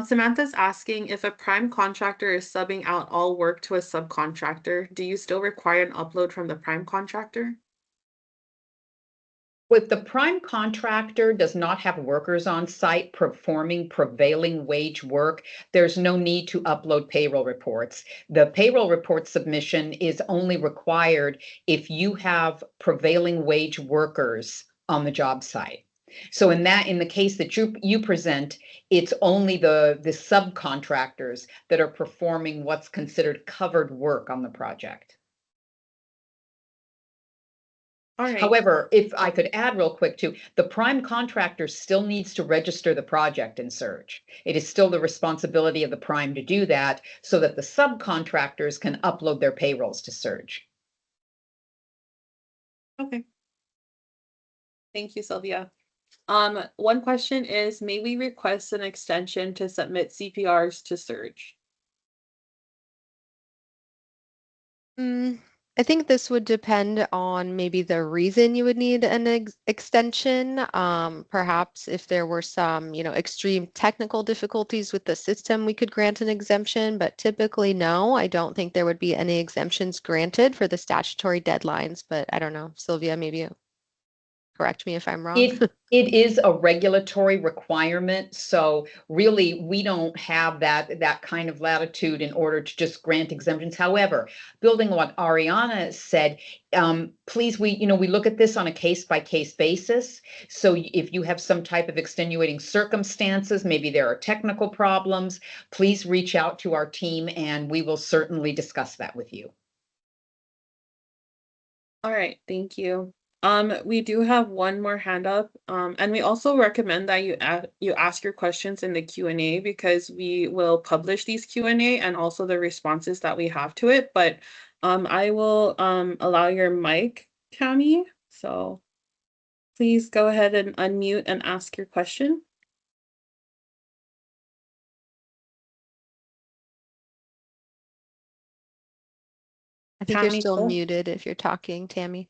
Samantha's asking, if a prime contractor is subbing out all work to a subcontractor, do you still require an upload from the prime contractor? If the prime contractor does not have workers on site performing prevailing wage work, there's no need to upload payroll reports. The payroll report submission is only required if you have prevailing wage workers on the job site. So in the case that you present, it's only the subcontractors that are performing what's considered covered work on the project. All right. However, if I could add real quick too, the prime contractor still needs to register the project in Surge. It is still the responsibility of the prime to do that so that the subcontractors can upload their payrolls to Surge. Okay. Thank you, Sylvia. One question is, may we request an extension to submit CPRs to Surge? I think this would depend on maybe the reason you would need an extension. Perhaps if there were some, extreme technical difficulties with the system, we could grant an exemption, but typically no, I don't think there would be any exemptions granted for the statutory deadlines, but I don't know, Sylvia, maybe you correct me if I'm wrong. It is a regulatory requirement, so really we don't have that kind of latitude in order to just grant exemptions. However, building on what Ariana said, please, we look at this on a case-by-case basis. So if you have some type of extenuating circumstances, maybe there are technical problems, please reach out to our team and we will certainly discuss that with you. All right, thank you. We do have one more hand up, and we also recommend that you ask your questions in the Q&A because we will publish these Q&A and also the responses that we have to it. But I will allow your mic, Tammy. So please go ahead and unmute and ask your question. I think Tammy you're still Cole? muted if you're talking, Tammy.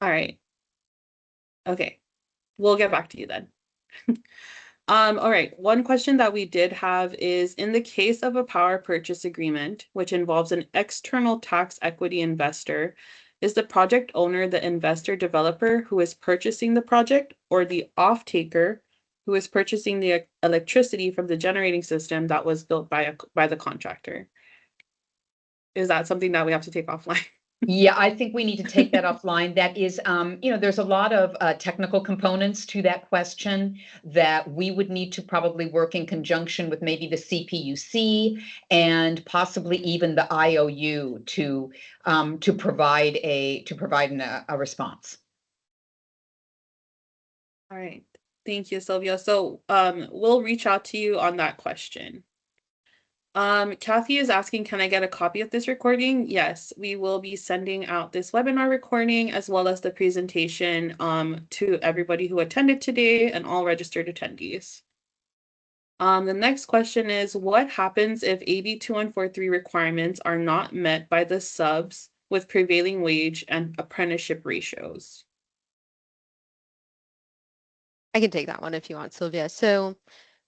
All right. Okay. We'll get back to you then. All right. One question that we did have is, in the case of a power purchase agreement, which involves an external tax equity investor, is the project owner the investor developer who is purchasing the project, or the off-taker who is purchasing the electricity from the generating system that was built by the contractor? Is that something that we have to take offline? Yeah, I think we need to take that offline. That is, there's a lot of technical components to that question that we would need to probably work in conjunction with maybe the CPUC and possibly even the IOU to provide a response. All right. Thank you, Sylvia. So we'll reach out to you on that question. Kathy is asking, can I get a copy of this recording? Yes, we will be sending out this webinar recording as well as the presentation to everybody who attended today and all registered attendees. The next question is, what happens if AB 2143 requirements are not met by the subs with prevailing wage and apprenticeship ratios? I can take that one if you want, Sylvia. So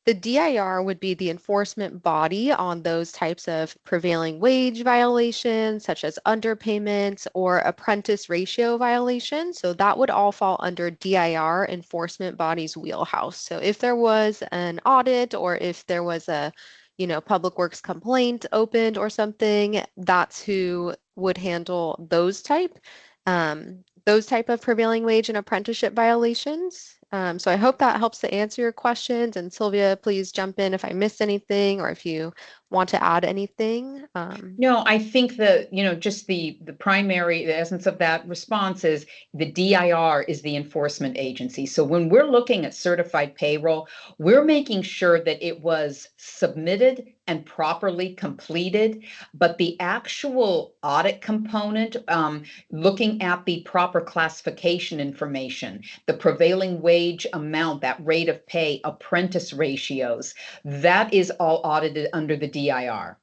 the DIR would be the enforcement body on those types of prevailing wage violations, such as underpayments or apprentice ratio violations. So that would all fall under DIR enforcement body's wheelhouse. So if there was an audit or if there was a, public works complaint opened or something, that's who would handle those type of prevailing wage and apprenticeship violations. So I hope that helps to answer your questions. And Sylvia, please jump in if I missed anything or if you want to add anything. No, I think just the essence of that response is the DIR is the enforcement agency. So when we're looking at certified payroll, we're making sure that it was submitted and properly completed, but the actual audit component, looking at the proper classification information, the prevailing wage amount, that rate of pay, apprentice ratios, that is all audited under the DIR.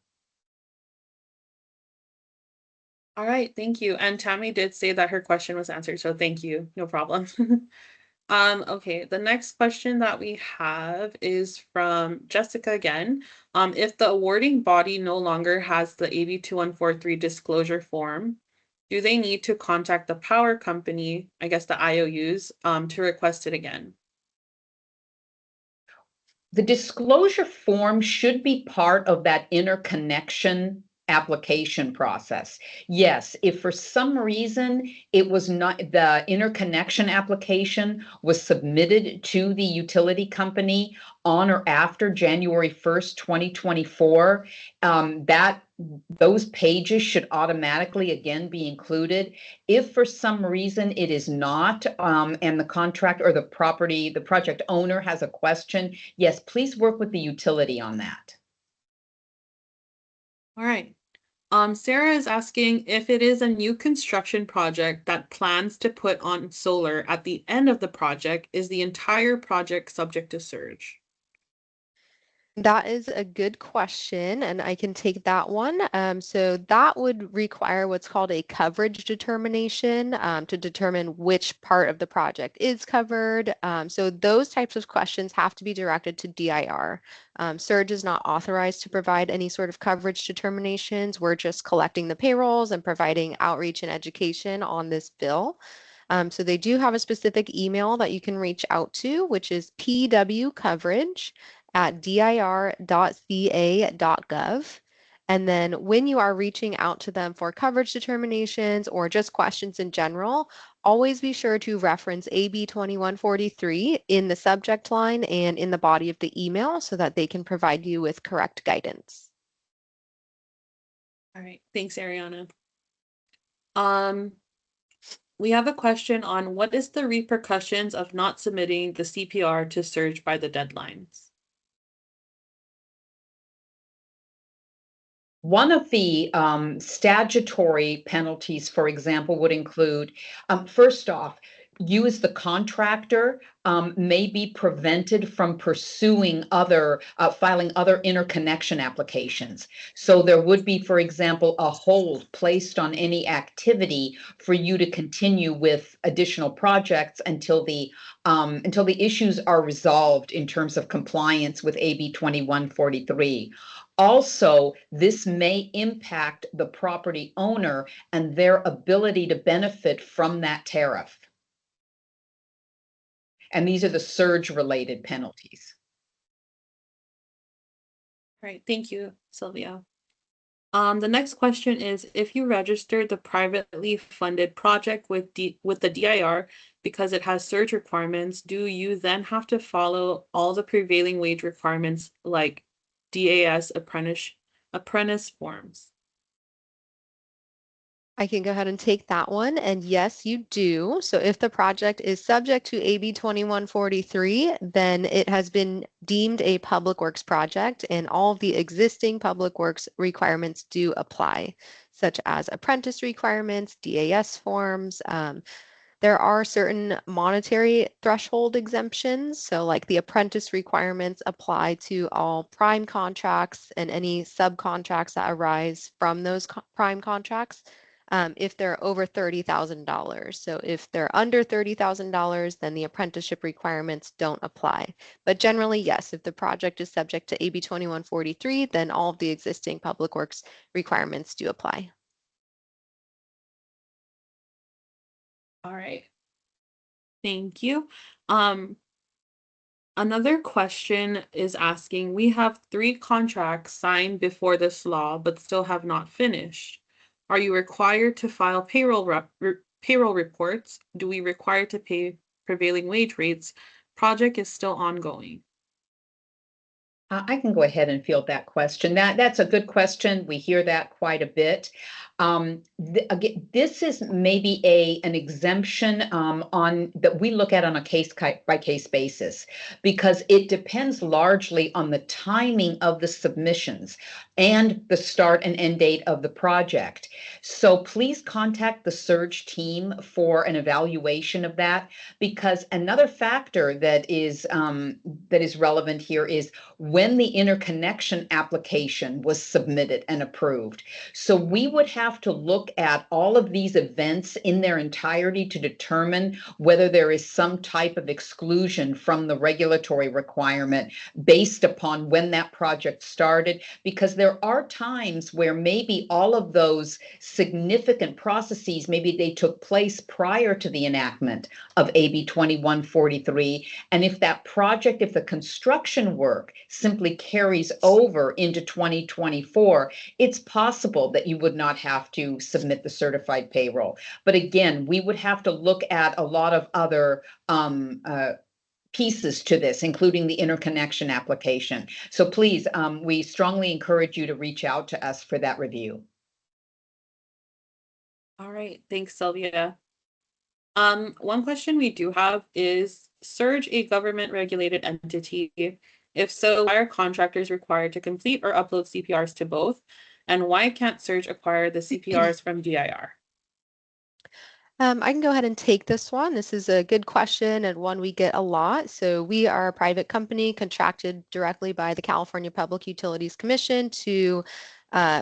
All right, thank you. And Tammy did say that her question was answered, so thank you. No problem. Okay, the next question that we have is from Jessica again. If the awarding body no longer has the AB 2143 disclosure form, do they need to contact the power company, I guess the IOUs, to request it again? The disclosure form should be part of that interconnection application process. Yes, if for some reason it was not, the interconnection application was submitted to the utility company on or after January 1st, 2024, those pages should automatically again be included. If for some reason it is not, and the contract or the project owner has a question, yes, please work with the utility on that. All right. Sarah is asking if it is a new construction project that plans to put on solar at the end of the project, is the entire project subject to surge? That is a good question, and I can take that one. So that would require what's called a coverage determination to determine which part of the project is covered. So those types of questions have to be directed to DIR. Surge is not authorized to provide any sort of coverage determinations. We're just collecting the payrolls and providing outreach and education on this bill. So they do have a specific email that you can reach out to, which is pwcoverage@dir.ca.gov. And then when you are reaching out to them for coverage determinations or just questions in general, always be sure to reference AB 2143 in the subject line and in the body of the email so that they can provide you with correct guidance. All right, thanks, Ariana. We have a question on what is the repercussions of not submitting the CPR to Surge by the deadlines? One of the statutory penalties, for example, would include, first off, you as the contractor may be prevented from pursuing filing other interconnection applications. So there would be, for example, a hold placed on any activity for you to continue with additional projects until the issues are resolved in terms of compliance with AB 2143. Also, this may impact the property owner and their ability to benefit from that tariff. And these are the surge-related penalties. All right, thank you, Sylvia. The next question is, if you registered the privately funded project with the DIR because it has surge requirements, do you then have to follow all the prevailing wage requirements like DAS apprentice forms? I can go ahead and take that one. And yes, you do. So if the project is subject to AB 2143, then it has been deemed a public works project and all of the existing public works requirements do apply, such as apprentice requirements, DAS forms. There are certain monetary threshold exemptions. So like the apprentice requirements apply to all prime contracts and any subcontracts that arise from those prime contracts. If they're over $30,000. So if they're under $30,000, then the apprenticeship requirements don't apply. But generally, yes, if the project is subject to AB 2143, then all of the existing public works requirements do apply. All right. Thank you. Another question is asking, we have 3 contracts signed before this law, but still have not finished. Are you required to file payroll reports? Do we require to pay prevailing wage rates? Project is still ongoing. I can go ahead and field that question. That's a good question. We hear that quite a bit. Again, this is maybe an exemption on that we look at on a case by case basis because it depends largely on the timing of the submissions and the start and end date of the project. So please contact the Surge team for an evaluation of that, because another factor that is relevant here is when the interconnection application was submitted and approved. So we would have to look at all of these events in their entirety to determine whether there is some type of exclusion from the regulatory requirement based upon when that project started, because there are times where maybe all of those significant processes, maybe they took place prior to the enactment of AB 2143. And if that project, if the construction work simply carries over into 2024, it's possible that you would not have to submit the certified payroll. But again, we would have to look at a lot of other pieces to this, including the interconnection application. So please, we strongly encourage you to reach out to us for that review. All right, thanks, Sylvia. One question we do have is Surge a government regulated entity? If so, why are contractors required to complete or upload CPRs to both? And why can't Surge acquire the CPRs from DIR? I can go ahead and take this one. This is a good question and one we get a lot. So we are a private company contracted directly by the California Public Utilities Commission to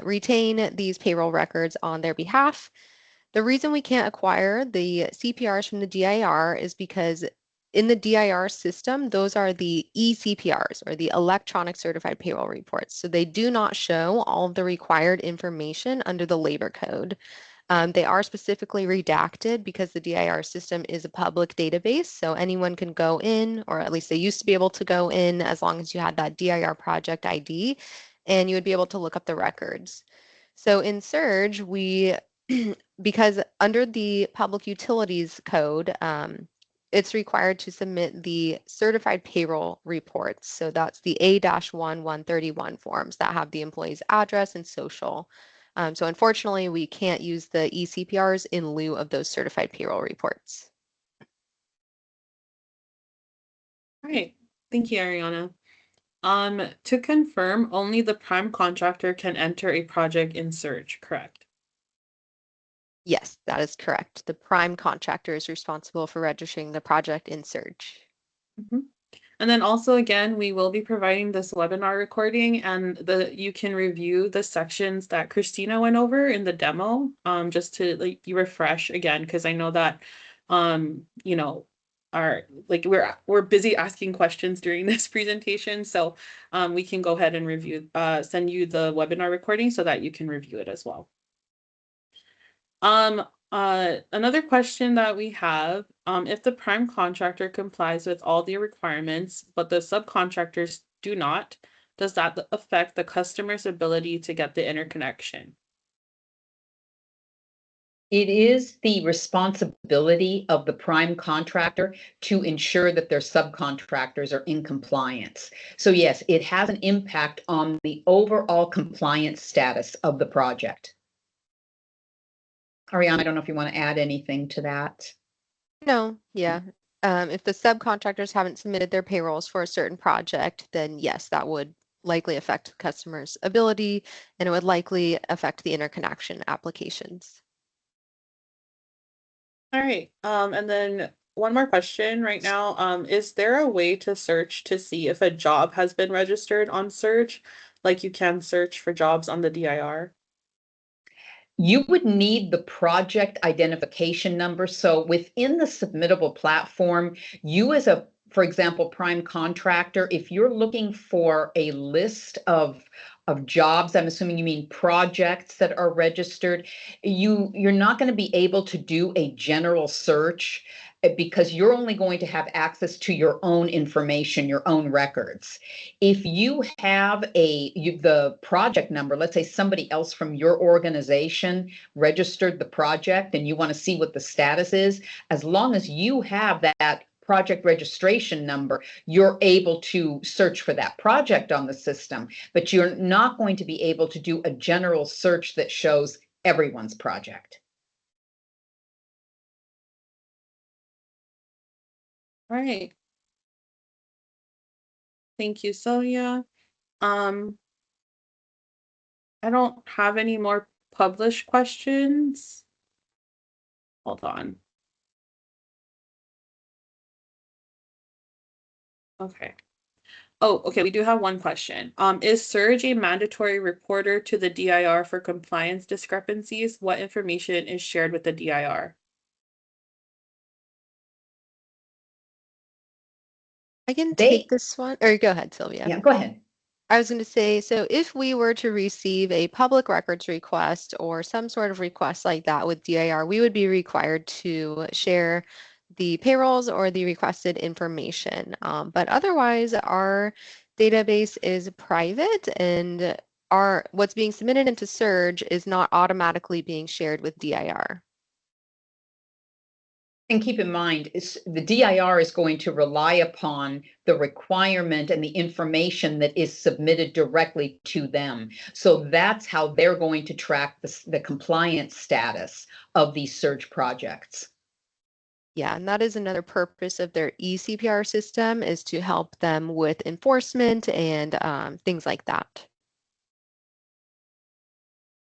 retain these payroll records on their behalf. The reason we can't acquire the CPRs from the DIR is because in the DIR system, those are the eCPRs or the electronic certified payroll reports. So they do not show all of the required information under the labor code. They are specifically redacted because the DIR system is a public database. So anyone can go in, or at least they used to be able to go in as long as you had that DIR project ID, and you would be able to look up the records. So in Surge, because under the Public Utilities Code, it's required to submit the certified payroll reports. So that's the A-1-131 forms that have the employee's address and social. So unfortunately, we can't use the eCPRs in lieu of those certified payroll reports. All right, thank you, Ariana. To confirm, only the prime contractor can enter a project in Surge, correct? Yes, that is correct. The prime contractor is responsible for registering the project in Surge. And then also, again, we will be providing this webinar recording, and you can review the sections that Christina went over in the demo, just to like you refresh again, because I know that you know, we're busy asking questions during this presentation, so we can go ahead and review, send you the webinar recording so that you can review it as well. Another question that we have, if the prime contractor complies with all the requirements, but the subcontractors do not, does that affect the customer's ability to get the interconnection? It is the responsibility of the prime contractor to ensure that their subcontractors are in compliance. So yes, it has an impact on the overall compliance status of the project. Ariana, I don't know if you want to add anything to that. No, yeah. If the subcontractors haven't submitted their payrolls for a certain project, then yes, that would likely affect the customer's ability, and it would likely affect the interconnection applications. All right, and then one more question right now. Is there a way to search to see if a job has been registered on Surge, like you can search for jobs on the DIR? You would need the project identification number. So within the submittable platform, you as a, for example, prime contractor, if you're looking for a list of jobs, I'm assuming you mean projects that are registered, you're not going to be able to do a general search because you're only going to have access to your own information, your own records. If you have the project number, let's say somebody else from your organization registered the project and you want to see what the status is, as long as you have that project registration number, you're able to search for that project on the system, but you're not going to be able to do a general search that shows everyone's project. All right. Thank you, Sylvia. I don't have any more published questions. Hold on. Okay. Oh, okay, we do have one question. Is Surge a mandatory reporter to the DIR for compliance discrepancies? What information is shared with the DIR? I can take this one, or go ahead, Sylvia. Yeah, go ahead. I was going to say, so if we were to receive a public records request or some sort of request like that with DIR, we would be required to share the payrolls or the requested information. But otherwise, our database is private, and what's being submitted into Surge is not automatically being shared with DIR. And keep in mind, the DIR is going to rely upon the requirement and the information that is submitted directly to them. So that's how they're going to track the compliance status of these Surge projects. Yeah, and that is another purpose of their eCPR system, is to help them with enforcement and things like that.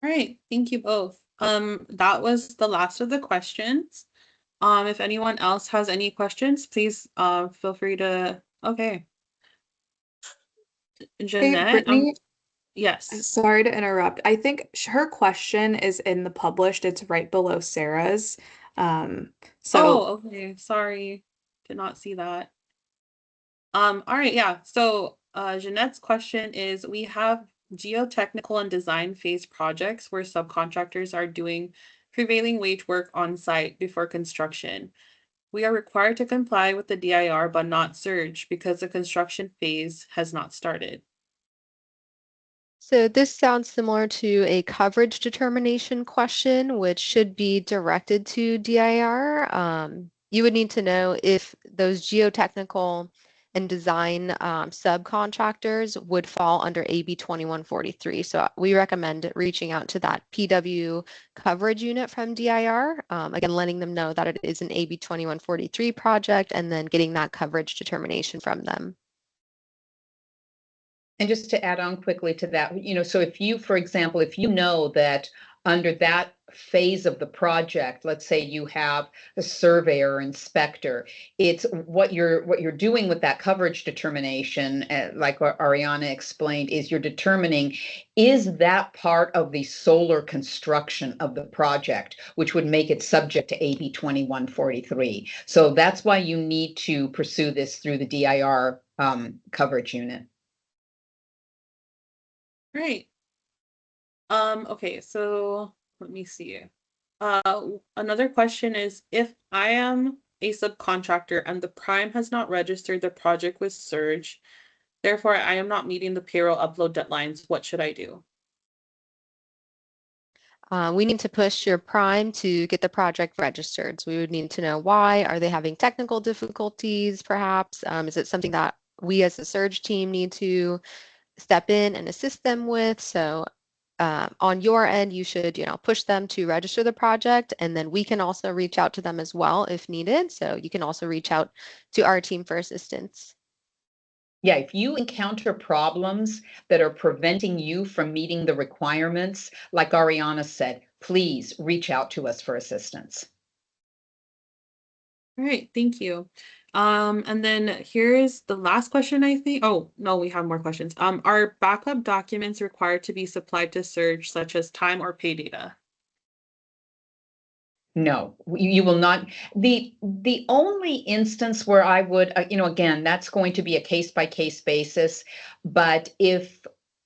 All right, thank you both. That was the last of the questions. If anyone else has any questions, please feel free to. Okay. Hey, Jeanette, Brittany, yes. sorry to interrupt. I think her question is in the published. It's right below Sarah's. Oh, okay. Sorry. Did not see that. All right, yeah. So Jeanette's question is, we have geotechnical and design phase projects where subcontractors are doing prevailing wage work on site before construction. We are required to comply with the DIR but not Surge because the construction phase has not started. So this sounds similar to a coverage determination question, which should be directed to DIR. You would need to know if those geotechnical and design subcontractors would fall under AB 2143. So we recommend reaching out to that PW coverage unit from DIR, again, letting them know that it is an AB 2143 project, and then getting that coverage determination from them. And just to add on quickly to that, so if you, for example, if you know that under that phase of the project, let's say you have a surveyor or inspector, it's what you're doing with that coverage determination, like what Ariana explained, is you're determining, is that part of the solar construction of the project, which would make it subject to AB 2143. So that's why you need to pursue this through the DIR coverage unit. Right. Okay, so let me see. Another question is, if I am a subcontractor and the prime has not registered the project with Surge, therefore I am not meeting the payroll upload deadlines, what should I do? We need to push your prime to get the project registered. So we would need to know why. Are they having technical difficulties, perhaps? Is it something that we as the Surge team need to step in and assist them with? So on your end, you should, push them to register the project, and then we can also reach out to them as well if needed. So you can also reach out to our team for assistance. Yeah, if you encounter problems that are preventing you from meeting the requirements, like Ariana said, please reach out to us for assistance. All right, thank you. And then here's the last question, I think. Oh, no, we have more questions. Are backup documents required to be supplied to Surge, such as time or pay data? No, you will not. The only instance where I would, again, that's going to be a case by case basis. But if,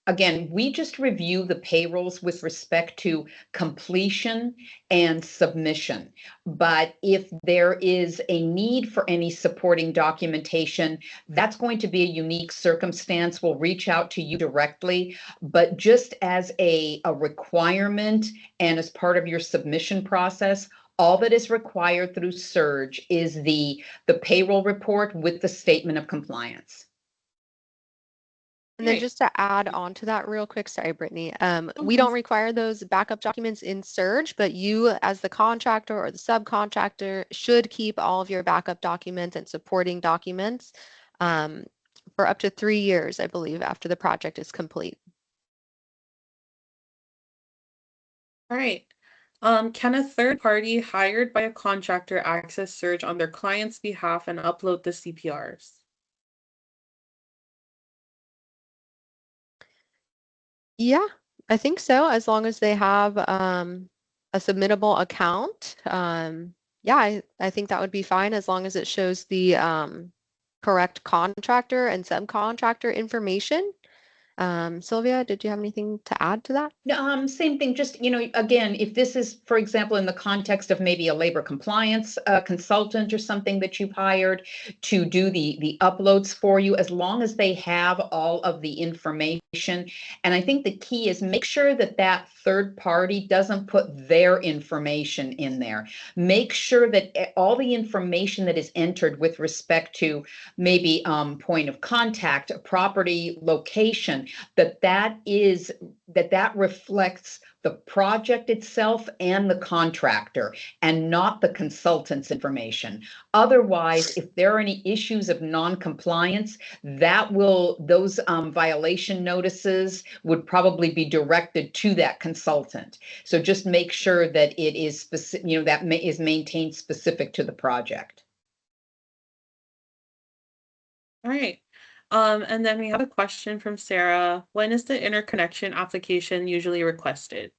again, we just review the payrolls with respect to completion and submission. But if there is a need for any supporting documentation, that's going to be a unique circumstance. We'll reach out to you directly. But just as a requirement and as part of your submission process, all that is required through Surge is the payroll report with the statement of compliance. And then just to add on to that real quick, sorry, Brittany, we don't require those backup documents in Surge, but you as the contractor or the subcontractor should keep all of your backup documents and supporting documents for up to 3 years, I believe, after the project is complete. All right. Can a third party hired by a contractor access Surge on their client's behalf and upload the CPRs? Yeah, I think so, as long as they have a submittable account. Yeah, I think that would be fine as long as it shows the correct contractor and subcontractor information. Sylvia, did you have anything to add to that? Same thing, just, again, if this is, for example, in the context of maybe a labor compliance consultant or something that you've hired to do the uploads for you, as long as they have all of the information. And I think the key is make sure that that third party doesn't put their information in there. Make sure that all the information that is entered with respect to maybe point of contact, property location, that reflects the project itself and the contractor and not the consultant's information. Otherwise, if there are any issues of non-compliance, those violation notices would probably be directed to that consultant. So just make sure that it is specific, is maintained specific to the project. All right. And then we have a question from Sarah. When is the interconnection application usually requested?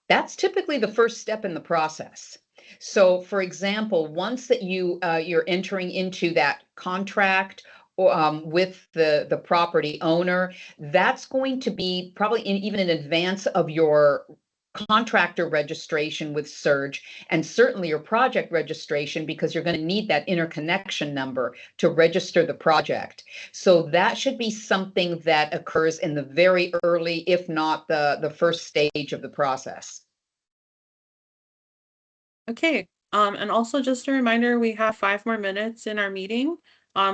That's typically the first step in the process. So, for example, once that you're entering into that contract with the property owner, that's going to be probably even in advance of your contractor registration with Surge, and certainly your project registration, because you're going to need that interconnection number to register the project. So that should be something that occurs in the very early, if not the first stage of the process. Okay. And also just a reminder, we have 5 more minutes in our meeting.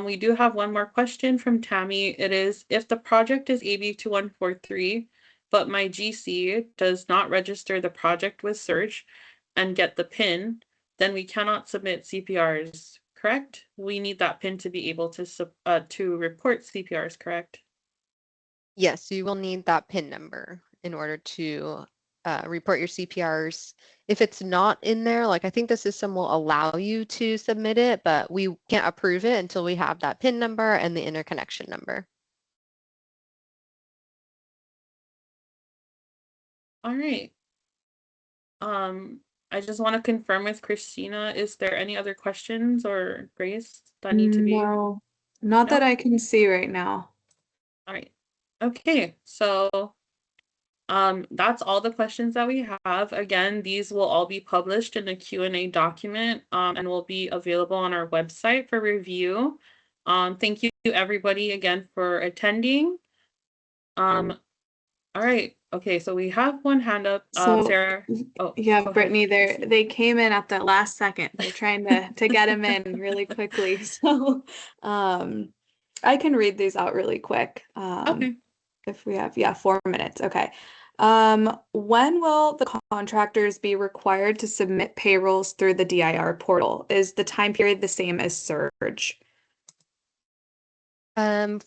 We do have one more question from Tammy. It is, if the project is AB 2143, but my GC does not register the project with Surge and get the PIN, then we cannot submit CPRs, correct? We need that PIN to be able to report CPRs, correct? Yes, you will need that PIN number in order to report your CPRs. If it's not in there, like I think the system will allow you to submit it, but we can't approve it until we have that PIN number and the interconnection number. All right. I just want to confirm with Christina, is there any other questions or Grace that need to be? No, not that I can see right now. All right. Okay, so that's all the questions that we have. Again, these will all be published in a Q&A document and will be available on our website for review. Thank you everybody again for attending. All right. Okay, so we have one hand up. So Sarah. Oh, yeah, go ahead. Brittany, they came in at the last second. They're trying to get them in really quickly. So I can read these out really quick. Okay. If we have 4 minutes. Okay. When will the contractors be required to submit payrolls through the DIR portal? Is the time period the same as Surge?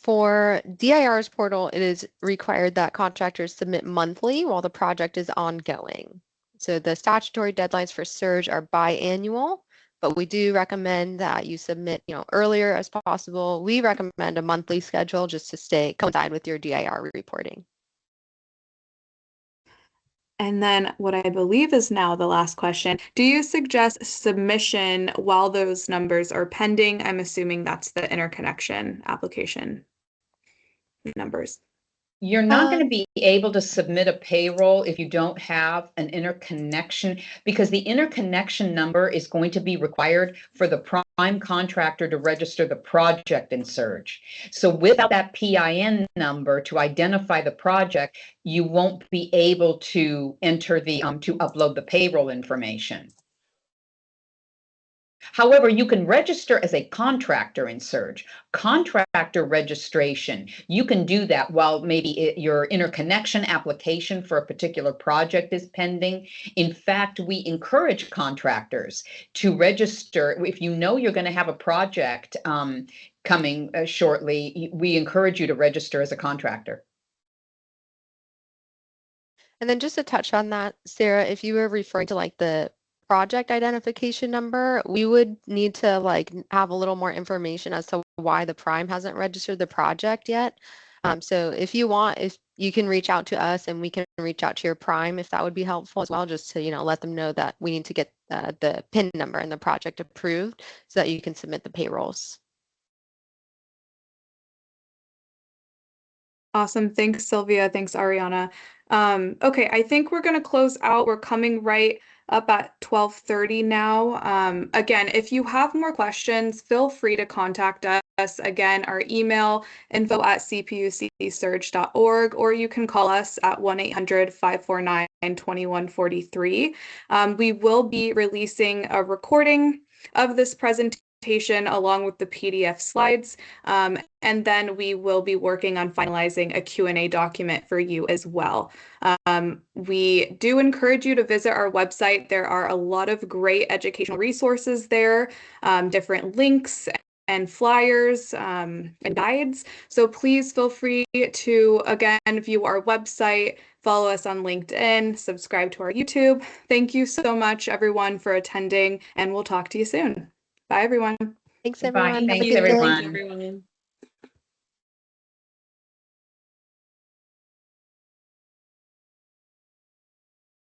For DIR's portal, it is required that contractors submit monthly while the project is ongoing. So the statutory deadlines for Surge are biannual, but we do recommend that you submit, earlier as possible. We recommend a monthly schedule just to coincide with your DIR reporting. And then what I believe is now the last question. Do you suggest submission while those numbers are pending? I'm assuming that's the interconnection application numbers. You're not going to be able to submit a payroll if you don't have an interconnection, because the interconnection number is going to be required for the prime contractor to register the project in Surge. So without that PIN number to identify the project, you won't be able to enter to upload the payroll information. However, you can register as a contractor in Surge. Contractor registration, you can do that while maybe your interconnection application for a particular project is pending. In fact, we encourage contractors to register. If you know you're going to have a project coming shortly, we encourage you to register as a contractor. And then just to touch on that, Sarah, if you were referring to like the project identification number, we would need to have a little more information as to why the prime hasn't registered the project yet. So if you want, if you can reach out to us and we can reach out to your prime, if that would be helpful as well, just to let them know that we need to get the PIN number and the project approved so that you can submit the payrolls. Awesome. Thanks, Sylvia. Thanks, Ariana. Okay, I think we're going to close out. We're coming right up at 12:30 now. Again, if you have more questions, feel free to contact us. Again, our email info@cpucsurge.org, or you can call us at 1-800-549-2143. We will be releasing a recording of this presentation along with the PDF slides. And then we will be working on finalizing a Q&A document for you as well. We do encourage you to visit our website. There are a lot of great educational resources there, different links and flyers and guides. So please feel free to, again, view our website, follow us on LinkedIn, subscribe to our YouTube. Thank you so much, everyone, for attending, and we'll talk to you soon. Bye, everyone. Thanks, Bye. everyone. Have a Thanks, good day. everyone. Thanks, everyone.